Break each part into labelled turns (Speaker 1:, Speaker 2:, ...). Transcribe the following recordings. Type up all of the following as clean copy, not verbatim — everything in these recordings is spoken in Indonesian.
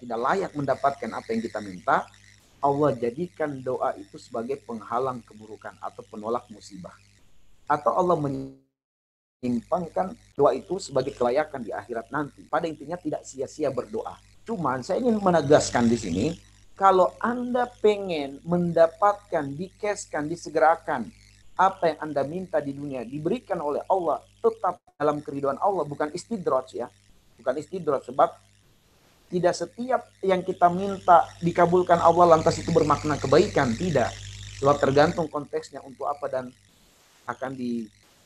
Speaker 1: tidak layak mendapatkan apa yang kita minta, Allah jadikan doa itu sebagai penghalang keburukan atau penolak musibah. Atau Allah menyimpangkan doa itu sebagai kelayakan di akhirat nanti. Pada intinya tidak sia-sia berdoa. Cuman saya ingin menegaskan di sini, kalau Anda pengen mendapatkan, dikeskan, disegerakan apa yang Anda minta di dunia diberikan oleh Allah tetap dalam keridhaan Allah, bukan istidraj ya. Bukan istidraj, sebab tidak setiap yang kita minta dikabulkan Allah lantas itu bermakna kebaikan, tidak. Sebab tergantung konteksnya untuk apa dan akan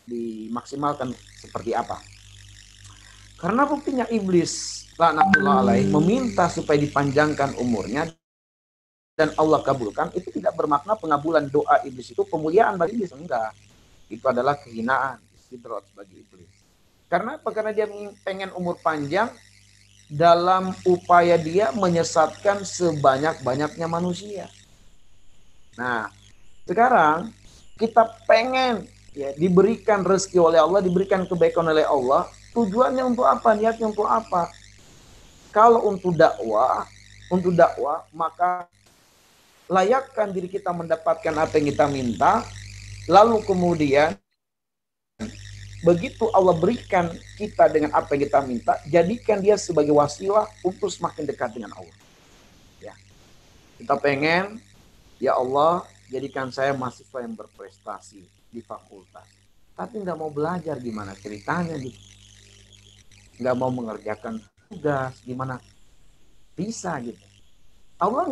Speaker 1: dimaksimalkan seperti apa. Karena buktinya iblis laknatullah alaih meminta supaya dipanjangkan umurnya dan Allah kabulkan, itu tidak bermakna pengabulan doa iblis itu kemuliaan bagi iblis, enggak. Itu adalah kehinaan, istidrat bagi iblis. Karena apa? Karena dia pengen umur panjang dalam upaya dia menyesatkan sebanyak-banyaknya manusia. Nah, sekarang kita pengen ya diberikan rezeki oleh Allah, diberikan kebaikan oleh Allah. Tujuannya untuk apa? Niatnya untuk apa? Kalau untuk dakwah, maka layakkan diri kita mendapatkan apa yang kita minta, lalu kemudian begitu Allah berikan kita dengan apa yang kita minta, jadikan dia sebagai wasilah untuk semakin dekat dengan Allah. Ya. Kita pengen, ya Allah, jadikan saya mahasiswa yang berprestasi di fakultas. Tapi nggak mau belajar, gimana ceritanya gitu. Nggak mau mengerjakan tugas, gimana bisa gitu. Allah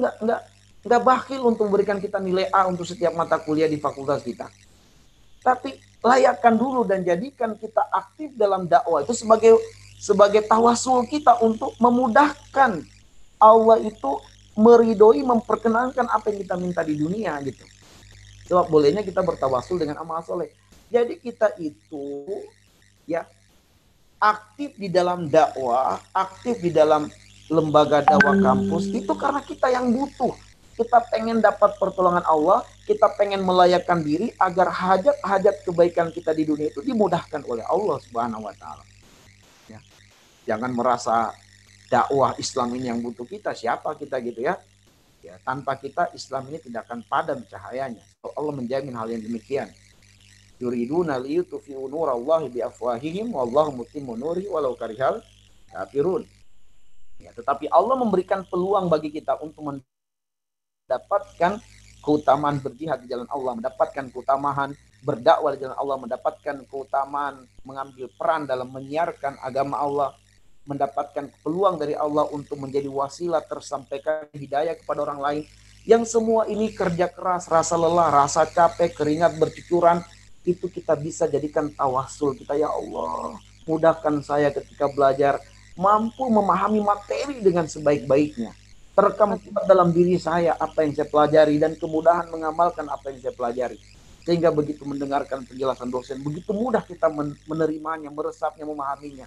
Speaker 1: nggak bakhil untuk memberikan kita nilai A untuk setiap mata kuliah di fakultas kita. Tapi layakkan dulu dan jadikan kita aktif dalam dakwah itu sebagai tawasul kita untuk memudahkan Allah itu meridoi, memperkenankan apa yang kita minta di dunia gitu. Sebab bolehnya kita bertawasul dengan amal soleh. Jadi kita itu ya aktif di dalam dakwah, aktif di dalam lembaga dakwah kampus itu karena kita yang butuh. Kita pengen dapat pertolongan Allah, kita pengen melayakkan diri agar hajat-hajat kebaikan kita di dunia itu dimudahkan oleh Allah Subhanahu wa taala. Ya. Jangan merasa dakwah Islam ini yang butuh kita, siapa kita gitu ya. Ya, tanpa kita Islam ini tidak akan padam cahayanya. Allah menjamin hal yang demikian. Yuriduna liyutfi'u nurallahi biafwahihim wallahu mutimmu nurihi walau karihal kafirun. Ya, tetapi Allah memberikan peluang bagi kita untuk mendapatkan keutamaan berjihad di jalan Allah, mendapatkan keutamaan berdakwah di jalan Allah, mendapatkan keutamaan mengambil peran dalam menyiarkan agama Allah, mendapatkan peluang dari Allah untuk menjadi wasilah tersampaikan hidayah kepada orang lain. Yang semua ini kerja keras, rasa lelah, rasa capek, keringat bercucuran, itu kita bisa jadikan tawasul kita. Ya Allah, mudahkan saya ketika belajar, mampu memahami materi dengan sebaik-baiknya. Terekam dalam diri saya apa yang saya pelajari dan kemudahan mengamalkan apa yang saya pelajari. Sehingga begitu mendengarkan penjelasan dosen, begitu mudah kita menerimanya, meresapnya, memahaminya.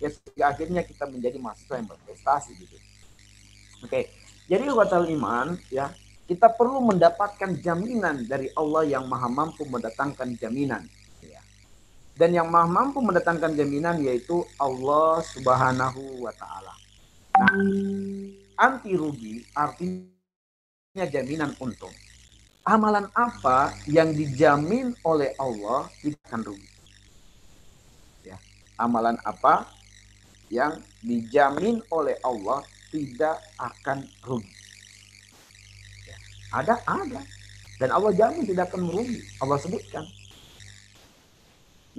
Speaker 1: Ya, sehingga akhirnya kita menjadi mahasiswa yang berprestasi gitu. Oke, jadi batal iman ya, kita perlu mendapatkan jaminan dari Allah yang maha mampu mendatangkan jaminan. Ya. Dan yang maha mampu mendatangkan jaminan yaitu Allah Subhanahu wa Ta'ala. Nah, anti rugi artinya jaminan untung. Amalan apa yang dijamin oleh Allah tidak akan rugi? Ya. Amalan apa yang dijamin oleh Allah tidak akan rugi? Ya. Ada. Dan Allah jamin tidak akan merugi. Allah sebutkan.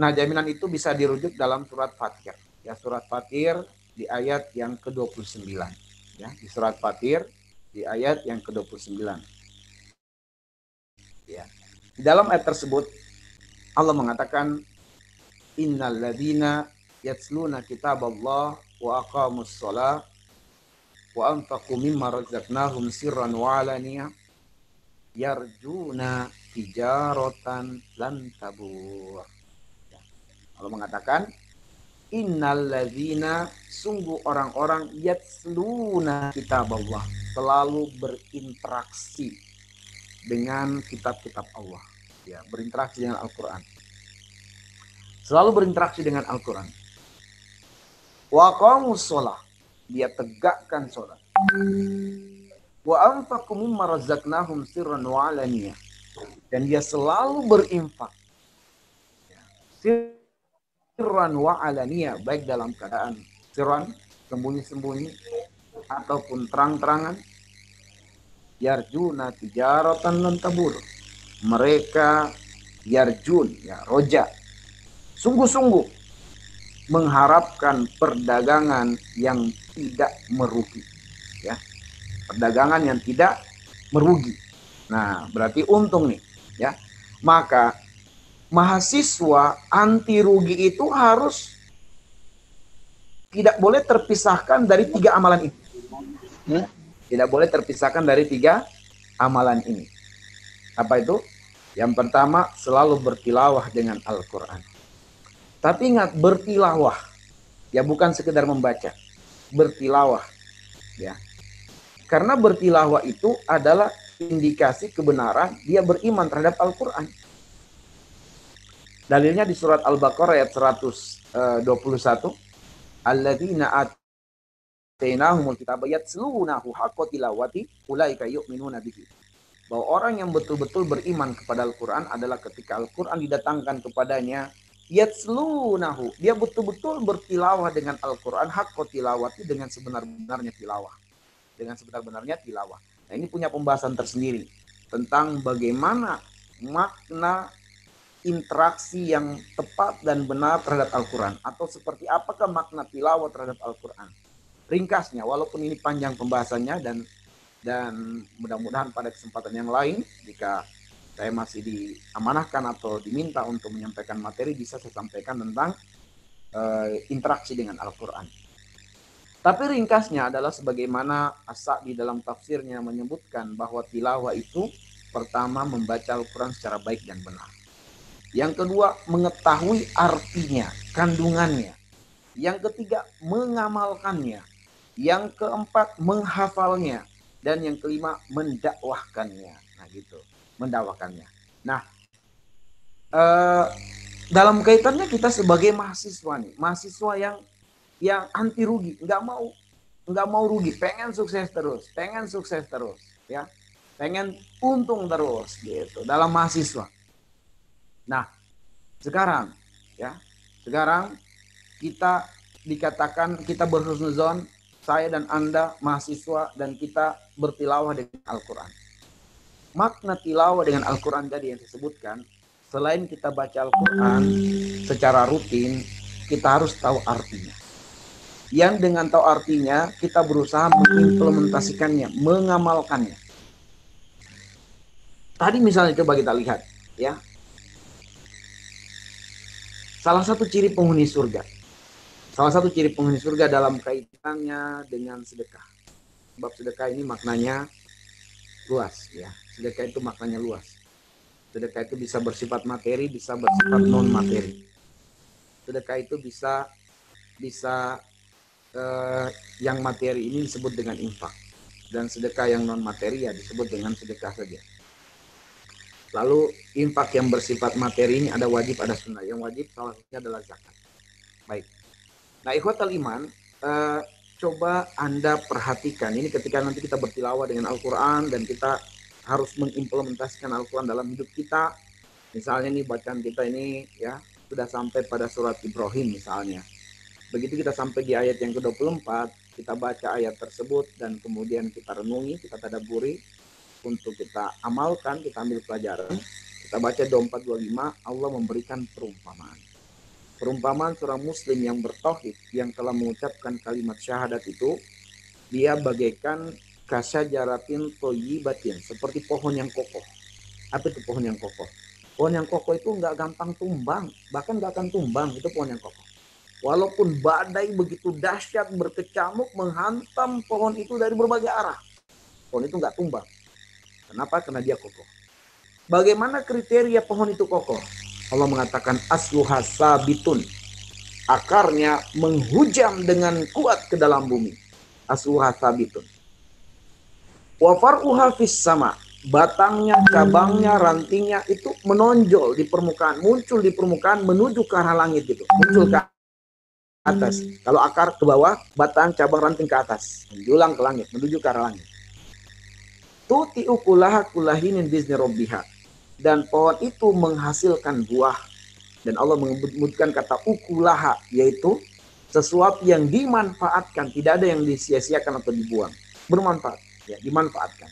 Speaker 1: Nah, jaminan itu bisa dirujuk dalam surat Fatir. Ya, surat Fatir di ayat yang ke-29. Ya, di surat Fatir di ayat yang ke-29. Ya. Di dalam ayat tersebut Allah mengatakan innal ladzina yatsluna kitaballah wa aqamus shalah wa anfaqu mimma razaqnahum sirran wa alaniyah yarjuna tijaratan lan tabur. Allah mengatakan innal ladzina, sungguh orang-orang yatsluna kitaballah, selalu berinteraksi dengan kitab-kitab Allah. Ya, berinteraksi dengan Al-Qur'an. Selalu berinteraksi dengan Al-Quran. Wa qamus shalah. Dia tegakkan salat. Wa anfaqu mimma razaqnahum sirran wa alaniyah. Dan dia selalu berinfak. Sirran wa alaniyah, baik dalam keadaan sirran, sembunyi-sembunyi ataupun terang-terangan. Yarjuna tijaratan lan tabur. Mereka yarjun, ya, roja, sungguh-sungguh mengharapkan perdagangan yang tidak merugi, ya, perdagangan yang tidak merugi. Nah, berarti untung nih, ya. Maka mahasiswa anti rugi itu harus tidak boleh terpisahkan dari 3 amalan ini. Tidak boleh terpisahkan dari 3 amalan ini. Apa itu? Yang pertama, selalu bertilawah dengan Al-Quran. Tapi ingat, bertilawah, ya, bukan sekedar membaca. Bertilawah, ya. Karena bertilawah itu adalah indikasi kebenaran dia beriman terhadap Al-Quran. Dalilnya di surat Al-Baqarah ayat 121. Alladzina atainahumul kitaba yatslunahu haqqa tilawati ulaika yu'minuna bihi. Bahwa orang yang betul-betul beriman kepada Al-Quran adalah ketika Al-Quran didatangkan kepadanya, yatslunahu, dia betul-betul bertilawah dengan Al-Quran, haqqa tilawati, dengan sebenar-benarnya tilawah. Dengan sebenar-benarnya tilawah. Nah, ini punya pembahasan tersendiri tentang bagaimana makna interaksi yang tepat dan benar terhadap Al-Quran, atau seperti apakah makna tilawah terhadap Al-Quran. Ringkasnya, walaupun ini panjang pembahasannya, dan mudah-mudahan pada kesempatan yang lain, jika saya masih diamanahkan atau diminta untuk menyampaikan materi, bisa saya sampaikan tentang interaksi dengan Al-Quran. Tapi ringkasnya adalah sebagaimana As-Sa'di dalam tafsirnya menyebutkan bahwa tilawah itu pertama membaca Al-Quran secara baik dan benar. Yang kedua, mengetahui artinya, kandungannya. Yang ketiga, mengamalkannya. Yang keempat, menghafalnya. Dan yang kelima, mendakwahkannya. Nah, gitu, mendakwahkannya. Nah, dalam kaitannya kita sebagai mahasiswa nih, mahasiswa yang anti rugi, nggak mau rugi, pengen sukses terus, ya, pengen untung terus, gitu, dalam mahasiswa. Nah, sekarang kita dikatakan kita berhusnuzon, saya dan Anda mahasiswa, dan kita bertilawah dengan Al-Quran. Makna tilawah dengan Al-Quran tadi yang disebutkan, selain kita baca Al-Quran secara rutin, kita harus tahu artinya. Yang dengan tahu artinya, kita berusaha mengimplementasikannya, mengamalkannya. Tadi misalnya coba kita lihat, ya. Salah satu ciri penghuni surga. Salah satu ciri penghuni surga dalam kaitannya dengan sedekah. Sebab sedekah ini maknanya luas, ya. Sedekah itu maknanya luas. Sedekah itu bisa bersifat materi, bisa bersifat non materi. Sedekah itu bisa yang materi ini disebut dengan infak, dan sedekah yang non materi ya disebut dengan sedekah saja. Lalu infak yang bersifat materi ini ada wajib, ada sunnah. Yang wajib salah satunya adalah zakat. Baik. Nah, ikhwatal iman, coba Anda perhatikan ini ketika nanti kita bertilawah dengan Al-Quran dan kita harus mengimplementasikan Al-Quran dalam hidup kita. Misalnya nih bacaan kita ini, ya, sudah sampai pada surat Ibrahim misalnya. Begitu kita sampai di ayat yang ke-24, kita baca ayat tersebut dan kemudian kita renungi, kita tadabburi, untuk kita amalkan, kita ambil pelajaran. Kita baca 24-25, Allah memberikan perumpamaan. Perumpamaan seorang muslim yang bertauhid, yang telah mengucapkan kalimat syahadat itu, dia bagaikan kasyajaratin thayyibatin, seperti pohon yang kokoh. Apa itu pohon yang kokoh? Pohon yang kokoh itu nggak gampang tumbang, bahkan nggak akan tumbang, itu pohon yang kokoh. Walaupun badai begitu dahsyat berkecamuk menghantam pohon itu dari berbagai arah, pohon itu nggak tumbang. Kenapa? Karena dia kokoh. Bagaimana kriteria pohon itu kokoh? Allah mengatakan asluha sabitun. Akarnya menghujam dengan kuat ke dalam bumi. Asluha sabitun. Wa far'uha fis sama. Batangnya, cabangnya, rantingnya itu menonjol di permukaan, muncul di permukaan menuju ke arah langit gitu. Muncul ke atas. Kalau akar ke bawah, batang, cabang, ranting ke atas. Menjulang ke langit, menuju ke arah langit. Tuti ukulaha kulahinin bizni robbiha. Dan pohon itu menghasilkan buah. Dan Allah menyebutkan kata ukulaha, yaitu sesuatu yang dimanfaatkan. Tidak ada yang disia-siakan atau dibuang. Bermanfaat, ya, dimanfaatkan.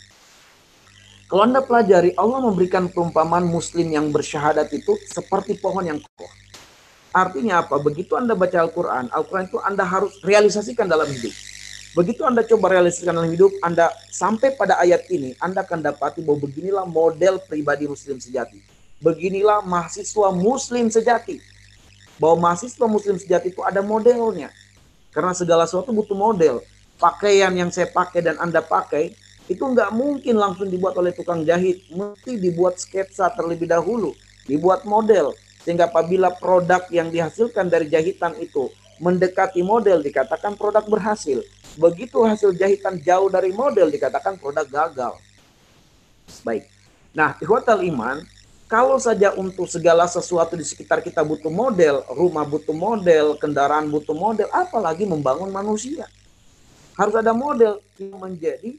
Speaker 1: Kalau Anda pelajari, Allah memberikan perumpamaan muslim yang bersyahadat itu seperti pohon yang kokoh. Artinya apa? Begitu Anda baca Al-Quran, Al-Quran itu Anda harus realisasikan dalam hidup. Begitu Anda coba realisasikan dalam hidup, Anda sampai pada ayat ini, Anda akan dapati bahwa beginilah model pribadi muslim sejati. Beginilah mahasiswa muslim sejati. Bahwa mahasiswa muslim sejati itu ada modelnya. Karena segala sesuatu butuh model. Pakaian yang saya pakai dan Anda pakai, itu nggak mungkin langsung dibuat oleh tukang jahit. Mesti dibuat sketsa terlebih dahulu. Dibuat model. Sehingga apabila produk yang dihasilkan dari jahitan itu mendekati model, dikatakan produk berhasil. Begitu hasil jahitan jauh dari model, dikatakan produk gagal. Baik. Nah, ikhwatal iman, kalau saja untuk segala sesuatu di sekitar kita butuh model, rumah butuh model, kendaraan butuh model, apalagi membangun manusia. Harus ada model yang menjadi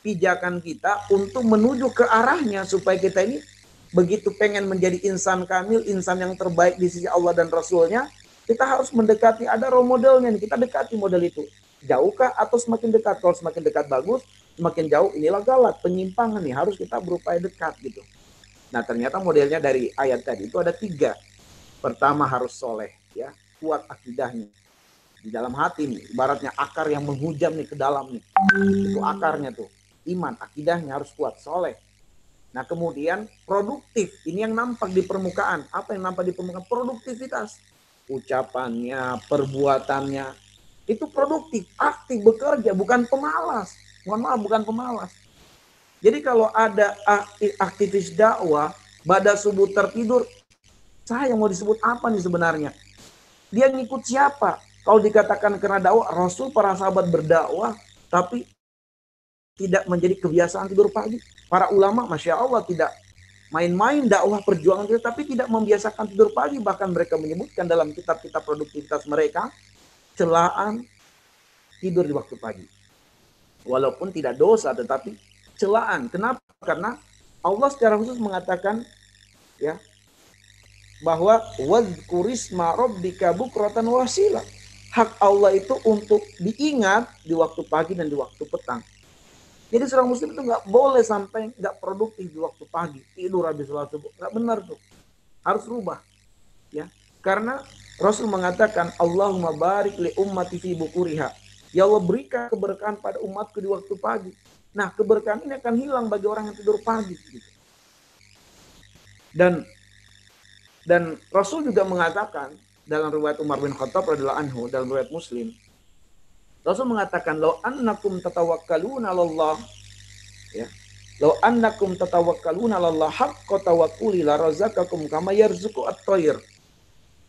Speaker 1: pijakan kita untuk menuju ke arahnya supaya kita ini begitu pengen menjadi insan kamil, insan yang terbaik di sisi Allah dan Rasulnya, kita harus mendekati, ada role modelnya nih, kita dekati model itu. Jauhkah atau semakin dekat? Kalau semakin dekat bagus, semakin jauh inilah galat, penyimpangan nih, harus kita berupaya dekat gitu. Nah ternyata modelnya dari ayat tadi itu ada 3. Pertama harus soleh, ya, kuat akidahnya. Di dalam hati nih, ibaratnya akar yang menghujam nih ke dalam nih. Itu akarnya tuh, iman, akidahnya harus kuat, soleh. Nah kemudian produktif, ini yang nampak di permukaan. Apa yang nampak di permukaan? Produktivitas. Ucapannya, perbuatannya, itu produktif, aktif, bekerja, bukan pemalas. Mohon maaf, bukan pemalas. Jadi kalau ada aktivis dakwah, pada subuh tertidur, saya mau disebut apa nih sebenarnya? Dia ngikut siapa? Kalau dikatakan karena dakwah, Rasul, para sahabat berdakwah, tapi tidak menjadi kebiasaan tidur pagi. Para ulama, Masya Allah, tidak main-main dakwah perjuangan itu, tapi tidak membiasakan tidur pagi. Bahkan mereka menyebutkan dalam kitab-kitab produktivitas mereka, celaan tidur di waktu pagi. Walaupun tidak dosa, tetapi celaan. Kenapa? Karena Allah secara khusus mengatakan, ya, bahwa wadhkurisma rabbika bukratan wasila. Hak Allah itu untuk diingat di waktu pagi dan di waktu petang. Jadi seorang muslim itu nggak boleh sampai nggak produktif di waktu pagi, tidur habis sholat subuh, nggak benar tuh, harus rubah, ya. Karena Rasul mengatakan, Allahumma barik li ummati fi bukuriha. Ya Allah, berikan keberkahan pada umatku di waktu pagi. Nah keberkahan ini akan hilang bagi orang yang tidur pagi. Gitu. Dan Rasul juga mengatakan dalam riwayat Umar bin Khattab radhiyallahu anhu, dalam riwayat Muslim, Rasul mengatakan, "Lau annakum tatawakkaluna 'alallah," ya. "Lau annakum tatawakkaluna 'alallah haqqa tawakkuli la razaqakum kama yarzuqu at-tayr."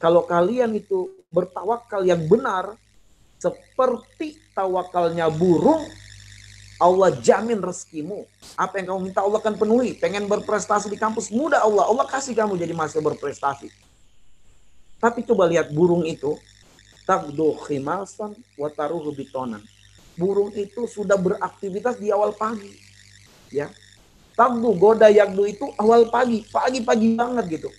Speaker 1: Kalau kalian itu bertawakal yang benar seperti tawakalnya burung, Allah jamin rezekimu. Apa yang kamu minta Allah akan penuhi. Pengen berprestasi di kampus, mudah Allah kasih kamu jadi mahasiswa berprestasi. Tapi coba lihat burung itu, tabdu khimasan wa taruhu bitonan. Burung itu sudah beraktivitas di awal pagi. Ya. Tabdu goda yagdu itu awal pagi, pagi-pagi banget gitu.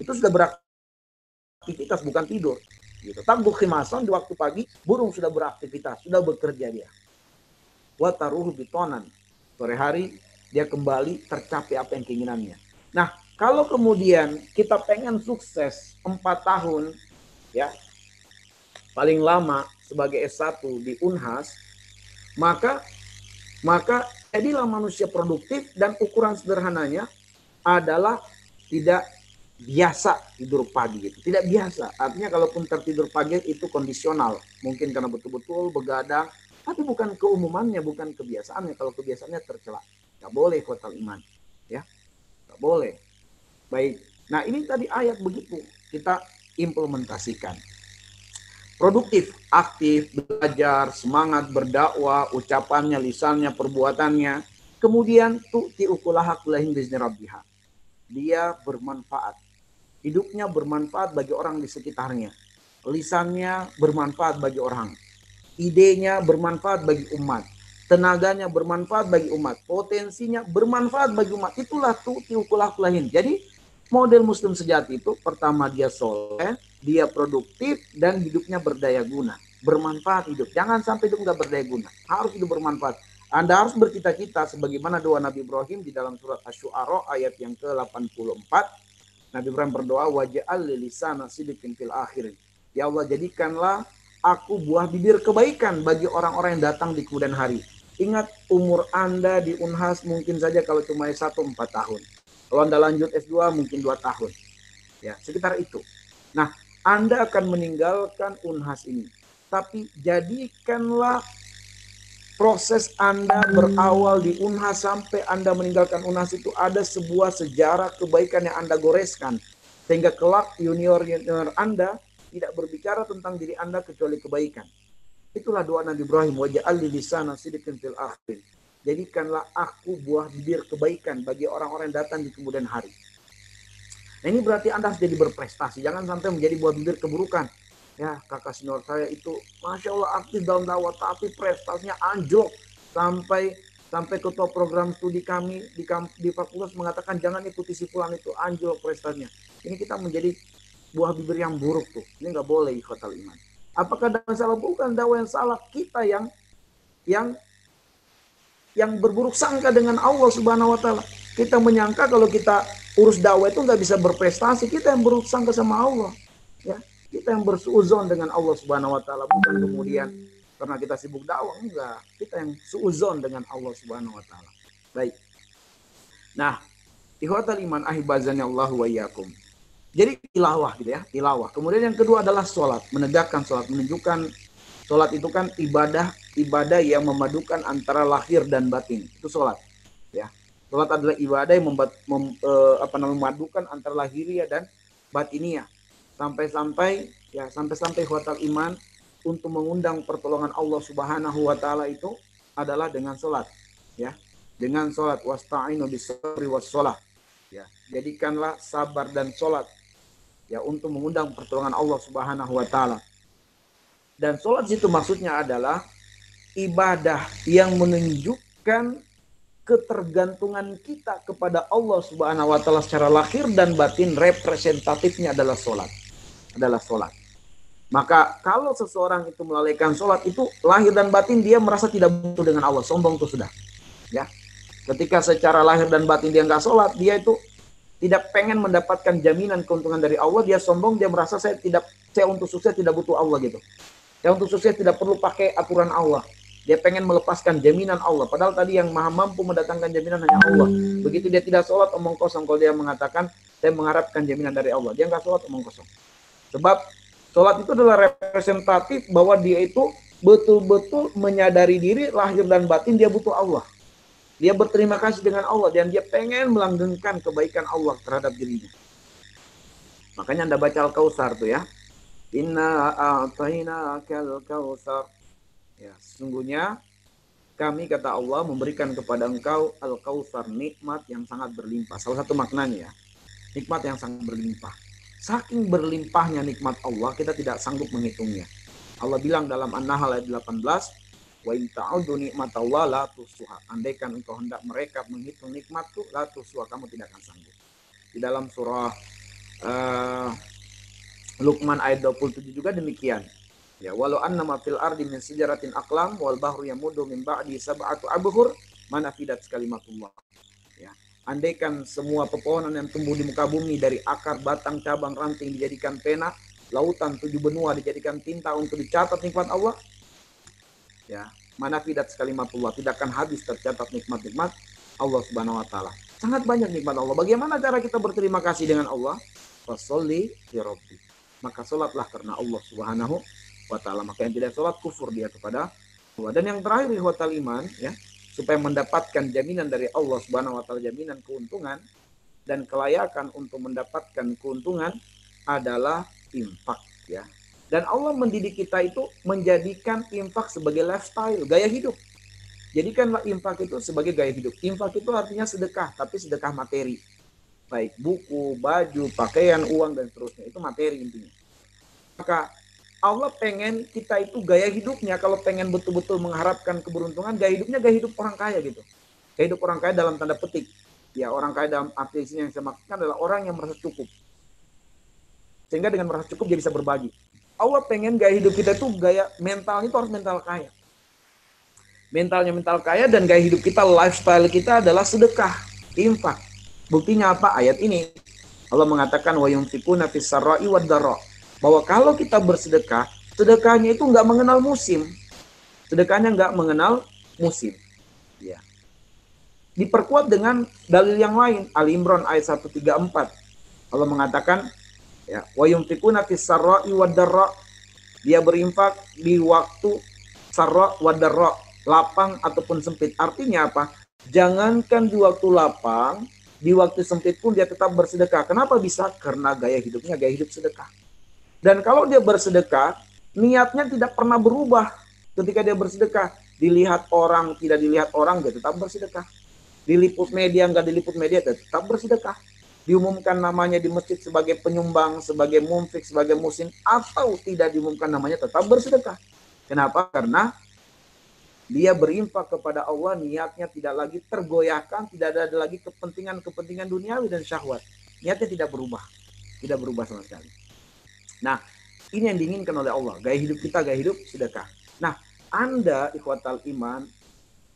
Speaker 1: Itu sudah beraktivitas, bukan tidur. Gitu. Tabdu khimasan di waktu pagi, burung sudah beraktivitas, sudah bekerja dia. Wa taruhu bitonan. Sore hari dia kembali tercapai apa yang keinginannya. Nah, kalau kemudian kita pengen sukses 4 tahun, ya, paling lama sebagai S1 di Unhas, maka jadilah manusia produktif, dan ukuran sederhananya adalah tidak biasa tidur pagi gitu. Tidak biasa. Artinya kalaupun tertidur pagi itu kondisional. Mungkin karena betul-betul begadang, tapi bukan keumumannya, bukan kebiasaannya. Kalau kebiasaannya tercela. Nggak boleh kotal iman. Ya, nggak boleh. Baik. Nah ini tadi ayat begitu. Kita implementasikan. Produktif, aktif, belajar, semangat berdakwah, ucapannya, lisannya, perbuatannya. Kemudian tu'ti ukulaha kulahin bizni rabbiha. Dia bermanfaat. Hidupnya bermanfaat bagi orang di sekitarnya. lisannya bermanfaat bagi orang, idenya bermanfaat bagi umat, tenaganya bermanfaat bagi umat, potensinya bermanfaat bagi umat. Itulah tu'ti ukul akhlahin. Jadi model muslim sejati itu pertama dia soleh, dia produktif, dan hidupnya berdaya guna. Bermanfaat hidup. Jangan sampai hidup nggak berdaya guna. Harus hidup bermanfaat. Anda harus bercita-cita sebagaimana doa Nabi Ibrahim di dalam surat Asy-Syu'ara ayat yang ke-84. Nabi Ibrahim berdoa, waj'al li lisana sidqin fil akhirin. Ya Allah, jadikanlah aku buah bibir kebaikan bagi orang-orang yang datang di kemudian hari. Ingat, umur Anda di Unhas mungkin saja kalau cuma S1 4 tahun. Kalau Anda lanjut S2 mungkin 2 tahun. Ya, sekitar itu. Nah, Anda akan meninggalkan Unhas ini. Tapi jadikanlah proses Anda berawal di Unhas sampai Anda meninggalkan Unhas itu ada sebuah sejarah kebaikan yang Anda goreskan. Sehingga kelak junior-junior Anda tidak berbicara tentang diri Anda kecuali kebaikan. Itulah doa Nabi Ibrahim, waj'al li lisana sidqin fil akhirin. Jadikanlah aku buah bibir kebaikan bagi orang-orang yang datang di kemudian hari. Nah, ini berarti Anda harus jadi berprestasi. Jangan sampai menjadi buah bibir keburukan. Ya, kakak senior saya itu Masya Allah aktif dalam dakwah, tapi prestasinya anjlok. Sampai ketua program studi kami di fakultas mengatakan jangan ikuti si fulan itu, anjlok prestasinya. Ini kita menjadi buah bibir yang buruk tuh. Ini nggak boleh ikhwatal iman. Apakah dakwah salah? Bukan dakwah yang salah. Kita yang berburuk sangka dengan Allah Subhanahu wa taala. Kita menyangka kalau kita urus dakwah itu nggak bisa berprestasi. Kita yang buruk sangka sama Allah. Ya, kita yang bersuuzon dengan Allah Subhanahu wa taala, bukan kemudian karena kita sibuk dakwah, enggak. Kita yang suuzon dengan Allah Subhanahu wa taala. Baik. Nah, ikhwatal iman ahibazani Allah wa iyyakum. Jadi tilawah gitu ya, tilawah. Kemudian yang kedua adalah sholat, menegakkan sholat, menunjukkan sholat itu kan ibadah yang memadukan antara lahir dan batin. Itu sholat, ya. Sholat adalah ibadah yang memadukan antara lahiriah dan batiniah. Sampai-sampai ikhwatal iman untuk mengundang pertolongan Allah Subhanahu wa taala itu adalah dengan sholat, ya. Dengan sholat, wasta'inu bis-sabri was-sholah. Ya, jadikanlah sabar dan sholat ya untuk mengundang pertolongan Allah Subhanahu wa taala. Dan sholat itu maksudnya adalah ibadah yang menunjukkan ketergantungan kita kepada Allah Subhanahu wa taala secara lahir dan batin. Representatifnya adalah sholat. Maka kalau seseorang itu melalaikan sholat itu lahir dan batin dia merasa tidak butuh dengan Allah, sombong itu sudah. Ya. Ketika secara lahir dan batin dia nggak sholat, dia itu tidak pengen mendapatkan jaminan keuntungan dari Allah, dia sombong, dia merasa saya untuk sukses tidak butuh Allah gitu. Saya untuk sukses tidak perlu pakai aturan Allah. Dia pengen melepaskan jaminan Allah. Padahal tadi yang maha mampu mendatangkan jaminan hanya Allah. Begitu dia tidak sholat, omong kosong. Kalau dia mengatakan, saya mengharapkan jaminan dari Allah. Dia nggak sholat, omong kosong. Sebab sholat itu adalah representatif bahwa dia itu betul-betul menyadari diri, lahir dan batin dia butuh Allah. Dia berterima kasih dengan Allah dan dia pengen melanggengkan kebaikan Allah terhadap dirinya. Makanya Anda baca Al-Kautsar tuh ya. Inna a'tainakal kautsar. Ya, sesungguhnya kami kata Allah memberikan kepada engkau Al-Kautsar, nikmat yang sangat berlimpah. Salah satu maknanya ya. Nikmat yang sangat berlimpah. Saking berlimpahnya nikmat Allah, kita tidak sanggup menghitungnya. Allah bilang dalam An-Nahl ayat 18, wa in ta'uddu nikmatallah la tuhsuha. Andaikan engkau hendak mereka menghitung nikmatku, la tuhsuha, kamu tidak akan sanggup. Di dalam surah Luqman ayat 27 juga demikian. Ya, walau annama fil ardi min sijaratin aqlam wal bahru yamuddu min ba'di sab'atu abhur ma nafidat kalimatullah. Ya. Andaikan semua pepohonan yang tumbuh di muka bumi dari akar, batang, cabang, ranting dijadikan pena, lautan 7 benua dijadikan tinta untuk dicatat nikmat Allah, ya, mana fidat kalimatullah, tidak akan habis tercatat nikmat-nikmat Allah Subhanahu wa taala. Sangat banyak nikmat Allah. Bagaimana cara kita berterima kasih dengan Allah? Fasholli li rabbi. Maka salatlah karena Allah Subhanahu wa taala. Maka yang tidak salat kufur dia kepada Allah. Dan yang terakhir ikhwatal iman ya, supaya mendapatkan jaminan dari Allah Subhanahu wa taala, jaminan keuntungan dan kelayakan untuk mendapatkan keuntungan adalah infak ya. Dan Allah mendidik kita itu menjadikan infak sebagai lifestyle, gaya hidup. Jadikanlah infak itu sebagai gaya hidup. Infak itu artinya sedekah, tapi sedekah materi. Baik buku, baju, pakaian, uang, dan seterusnya. Itu materi intinya. Maka Allah pengen kita itu gaya hidupnya, kalau pengen betul-betul mengharapkan keberuntungan, gaya hidupnya gaya hidup orang kaya gitu. Gaya hidup orang kaya dalam tanda petik. Ya, orang kaya dalam arti sini yang saya maksudkan adalah orang yang merasa cukup. Sehingga dengan merasa cukup dia bisa berbagi. Allah pengen gaya hidup kita itu gaya mentalnya itu harus mental kaya. Mentalnya mental kaya dan gaya hidup kita, lifestyle kita adalah sedekah, infak. Buktinya apa? Ayat ini. Allah mengatakan wa yunfikuna fis sarra'i wad dharra. Bahwa kalau kita bersedekah, sedekahnya itu nggak mengenal musim. Sedekahnya nggak mengenal musim. Ya. Diperkuat dengan dalil yang lain. Ali Imran ayat 134. Allah mengatakan ya, wa yunfikuna fis sarra'i wad dharra. Dia berinfak di waktu sarra wad dharra, lapang ataupun sempit. Artinya apa? Jangankan di waktu lapang, di waktu sempit pun dia tetap bersedekah. Kenapa bisa? Karena gaya hidupnya gaya hidup sedekah. Dan kalau dia bersedekah, niatnya tidak pernah berubah. Ketika dia bersedekah, dilihat orang, tidak dilihat orang, dia tetap bersedekah. Diliput media, enggak diliput media, dia tetap bersedekah. Diumumkan namanya di masjid sebagai penyumbang, sebagai munfik, sebagai musim, atau tidak diumumkan namanya, tetap bersedekah. Kenapa? Karena dia berinfak kepada Allah, niatnya tidak lagi tergoyahkan, tidak ada lagi kepentingan-kepentingan duniawi dan syahwat. Niatnya tidak berubah sama sekali. Nah, ini yang diinginkan oleh Allah. Gaya hidup kita, gaya hidup sedekah. Nah, Anda, ikhwatal iman,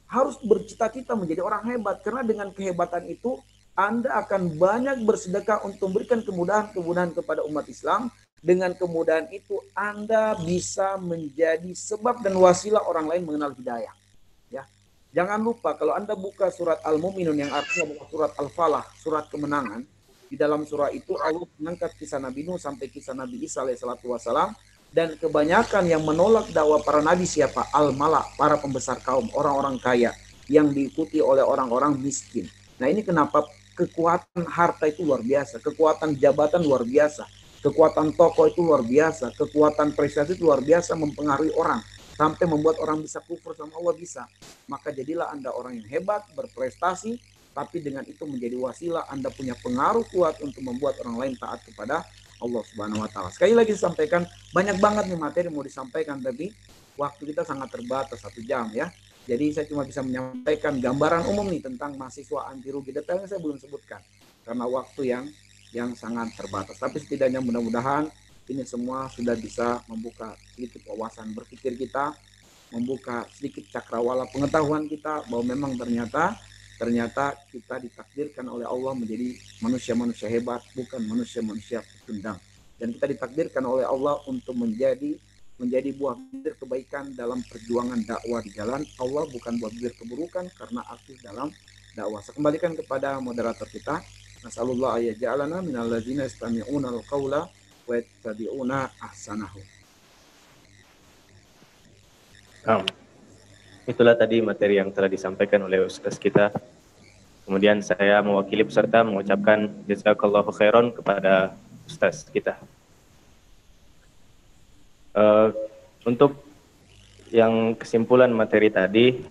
Speaker 1: harus bercita-cita menjadi orang hebat. Karena dengan kehebatan itu, Anda akan banyak bersedekah untuk memberikan kemudahan-kemudahan kepada umat Islam. Dengan kemudahan itu, Anda bisa menjadi sebab dan wasilah orang lain mengenal hidayah. Ya. Jangan lupa, kalau Anda buka surat Al-Mu'minun yang artinya adalah surat Al-Falah, surat kemenangan, di dalam surah itu Allah mengangkat kisah Nabi Nuh sampai kisah Nabi Isa alaihissalatu wassalam, dan kebanyakan yang menolak dakwah para nabi siapa? Al-Mala, para pembesar kaum, orang-orang kaya yang diikuti oleh orang-orang miskin. Nah, ini kenapa kekuatan harta itu luar biasa, kekuatan jabatan luar biasa, kekuatan tokoh itu luar biasa, kekuatan prestasi itu luar biasa mempengaruhi orang sampai membuat orang bisa kufur sama Allah bisa. Maka jadilah Anda orang yang hebat, berprestasi, tapi dengan itu menjadi wasilah Anda punya pengaruh kuat untuk membuat orang lain taat kepada Allah Subhanahu wa taala. Sekali lagi sampaikan, banyak banget nih materi mau disampaikan, tapi waktu kita sangat terbatas 1 jam ya. Jadi saya cuma bisa menyampaikan gambaran umum nih tentang mahasiswa anti rugi. Detailnya saya belum sebutkan karena waktu yang sangat terbatas. Tapi setidaknya mudah-mudahan ini semua sudah bisa membuka sedikit wawasan berpikir kita, membuka sedikit cakrawala pengetahuan kita bahwa memang ternyata kita ditakdirkan oleh Allah menjadi manusia-manusia hebat, bukan manusia-manusia pecundang. Dan kita ditakdirkan oleh Allah untuk menjadi buah bibir kebaikan dalam perjuangan dakwah di jalan Allah, bukan buah bibir keburukan karena aktif dalam dakwah. Saya kembalikan kepada moderator kita. Nasallallahu ayyaja'alana minal ladzina yastami'una al-qaula wa yattabi'una ahsanahu.
Speaker 2: Itulah tadi materi yang telah disampaikan oleh Ustaz kita. Kemudian saya mewakili peserta mengucapkan jazakallahu khairan kepada Ustaz kita. Untuk yang kesimpulan materi tadi,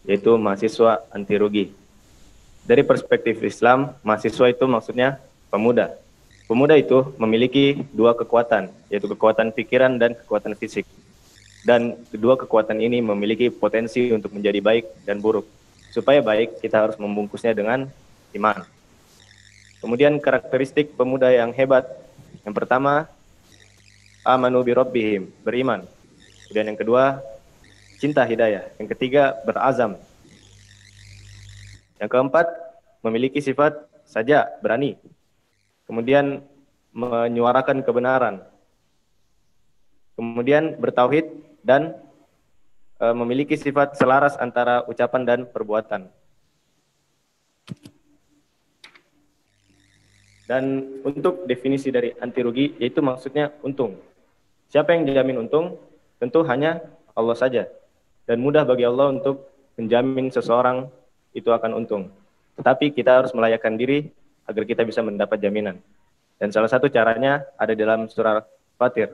Speaker 2: yaitu mahasiswa anti rugi. Dari perspektif Islam, mahasiswa itu maksudnya pemuda. Pemuda itu memiliki 2 kekuatan, yaitu kekuatan pikiran dan kekuatan fisik. Dan kedua kekuatan ini memiliki potensi untuk menjadi baik dan buruk. Supaya baik, kita harus membungkusnya dengan iman. Kemudian karakteristik pemuda yang hebat. Yang pertama, amanu bi rabbihim, beriman. Kemudian yang kedua, cinta hidayah. Yang ketiga, berazam. Yang keempat, memiliki sifat saja, berani. Kemudian menyuarakan kebenaran. Kemudian bertauhid dan memiliki sifat selaras antara ucapan dan perbuatan. Dan untuk definisi dari anti rugi, yaitu maksudnya untung. Siapa yang dijamin untung? Tentu hanya Allah saja. Dan mudah bagi Allah untuk menjamin seseorang itu akan untung. Tetapi kita harus melayakkan diri agar kita bisa mendapat jaminan. Dan salah satu caranya ada dalam surah Fatir.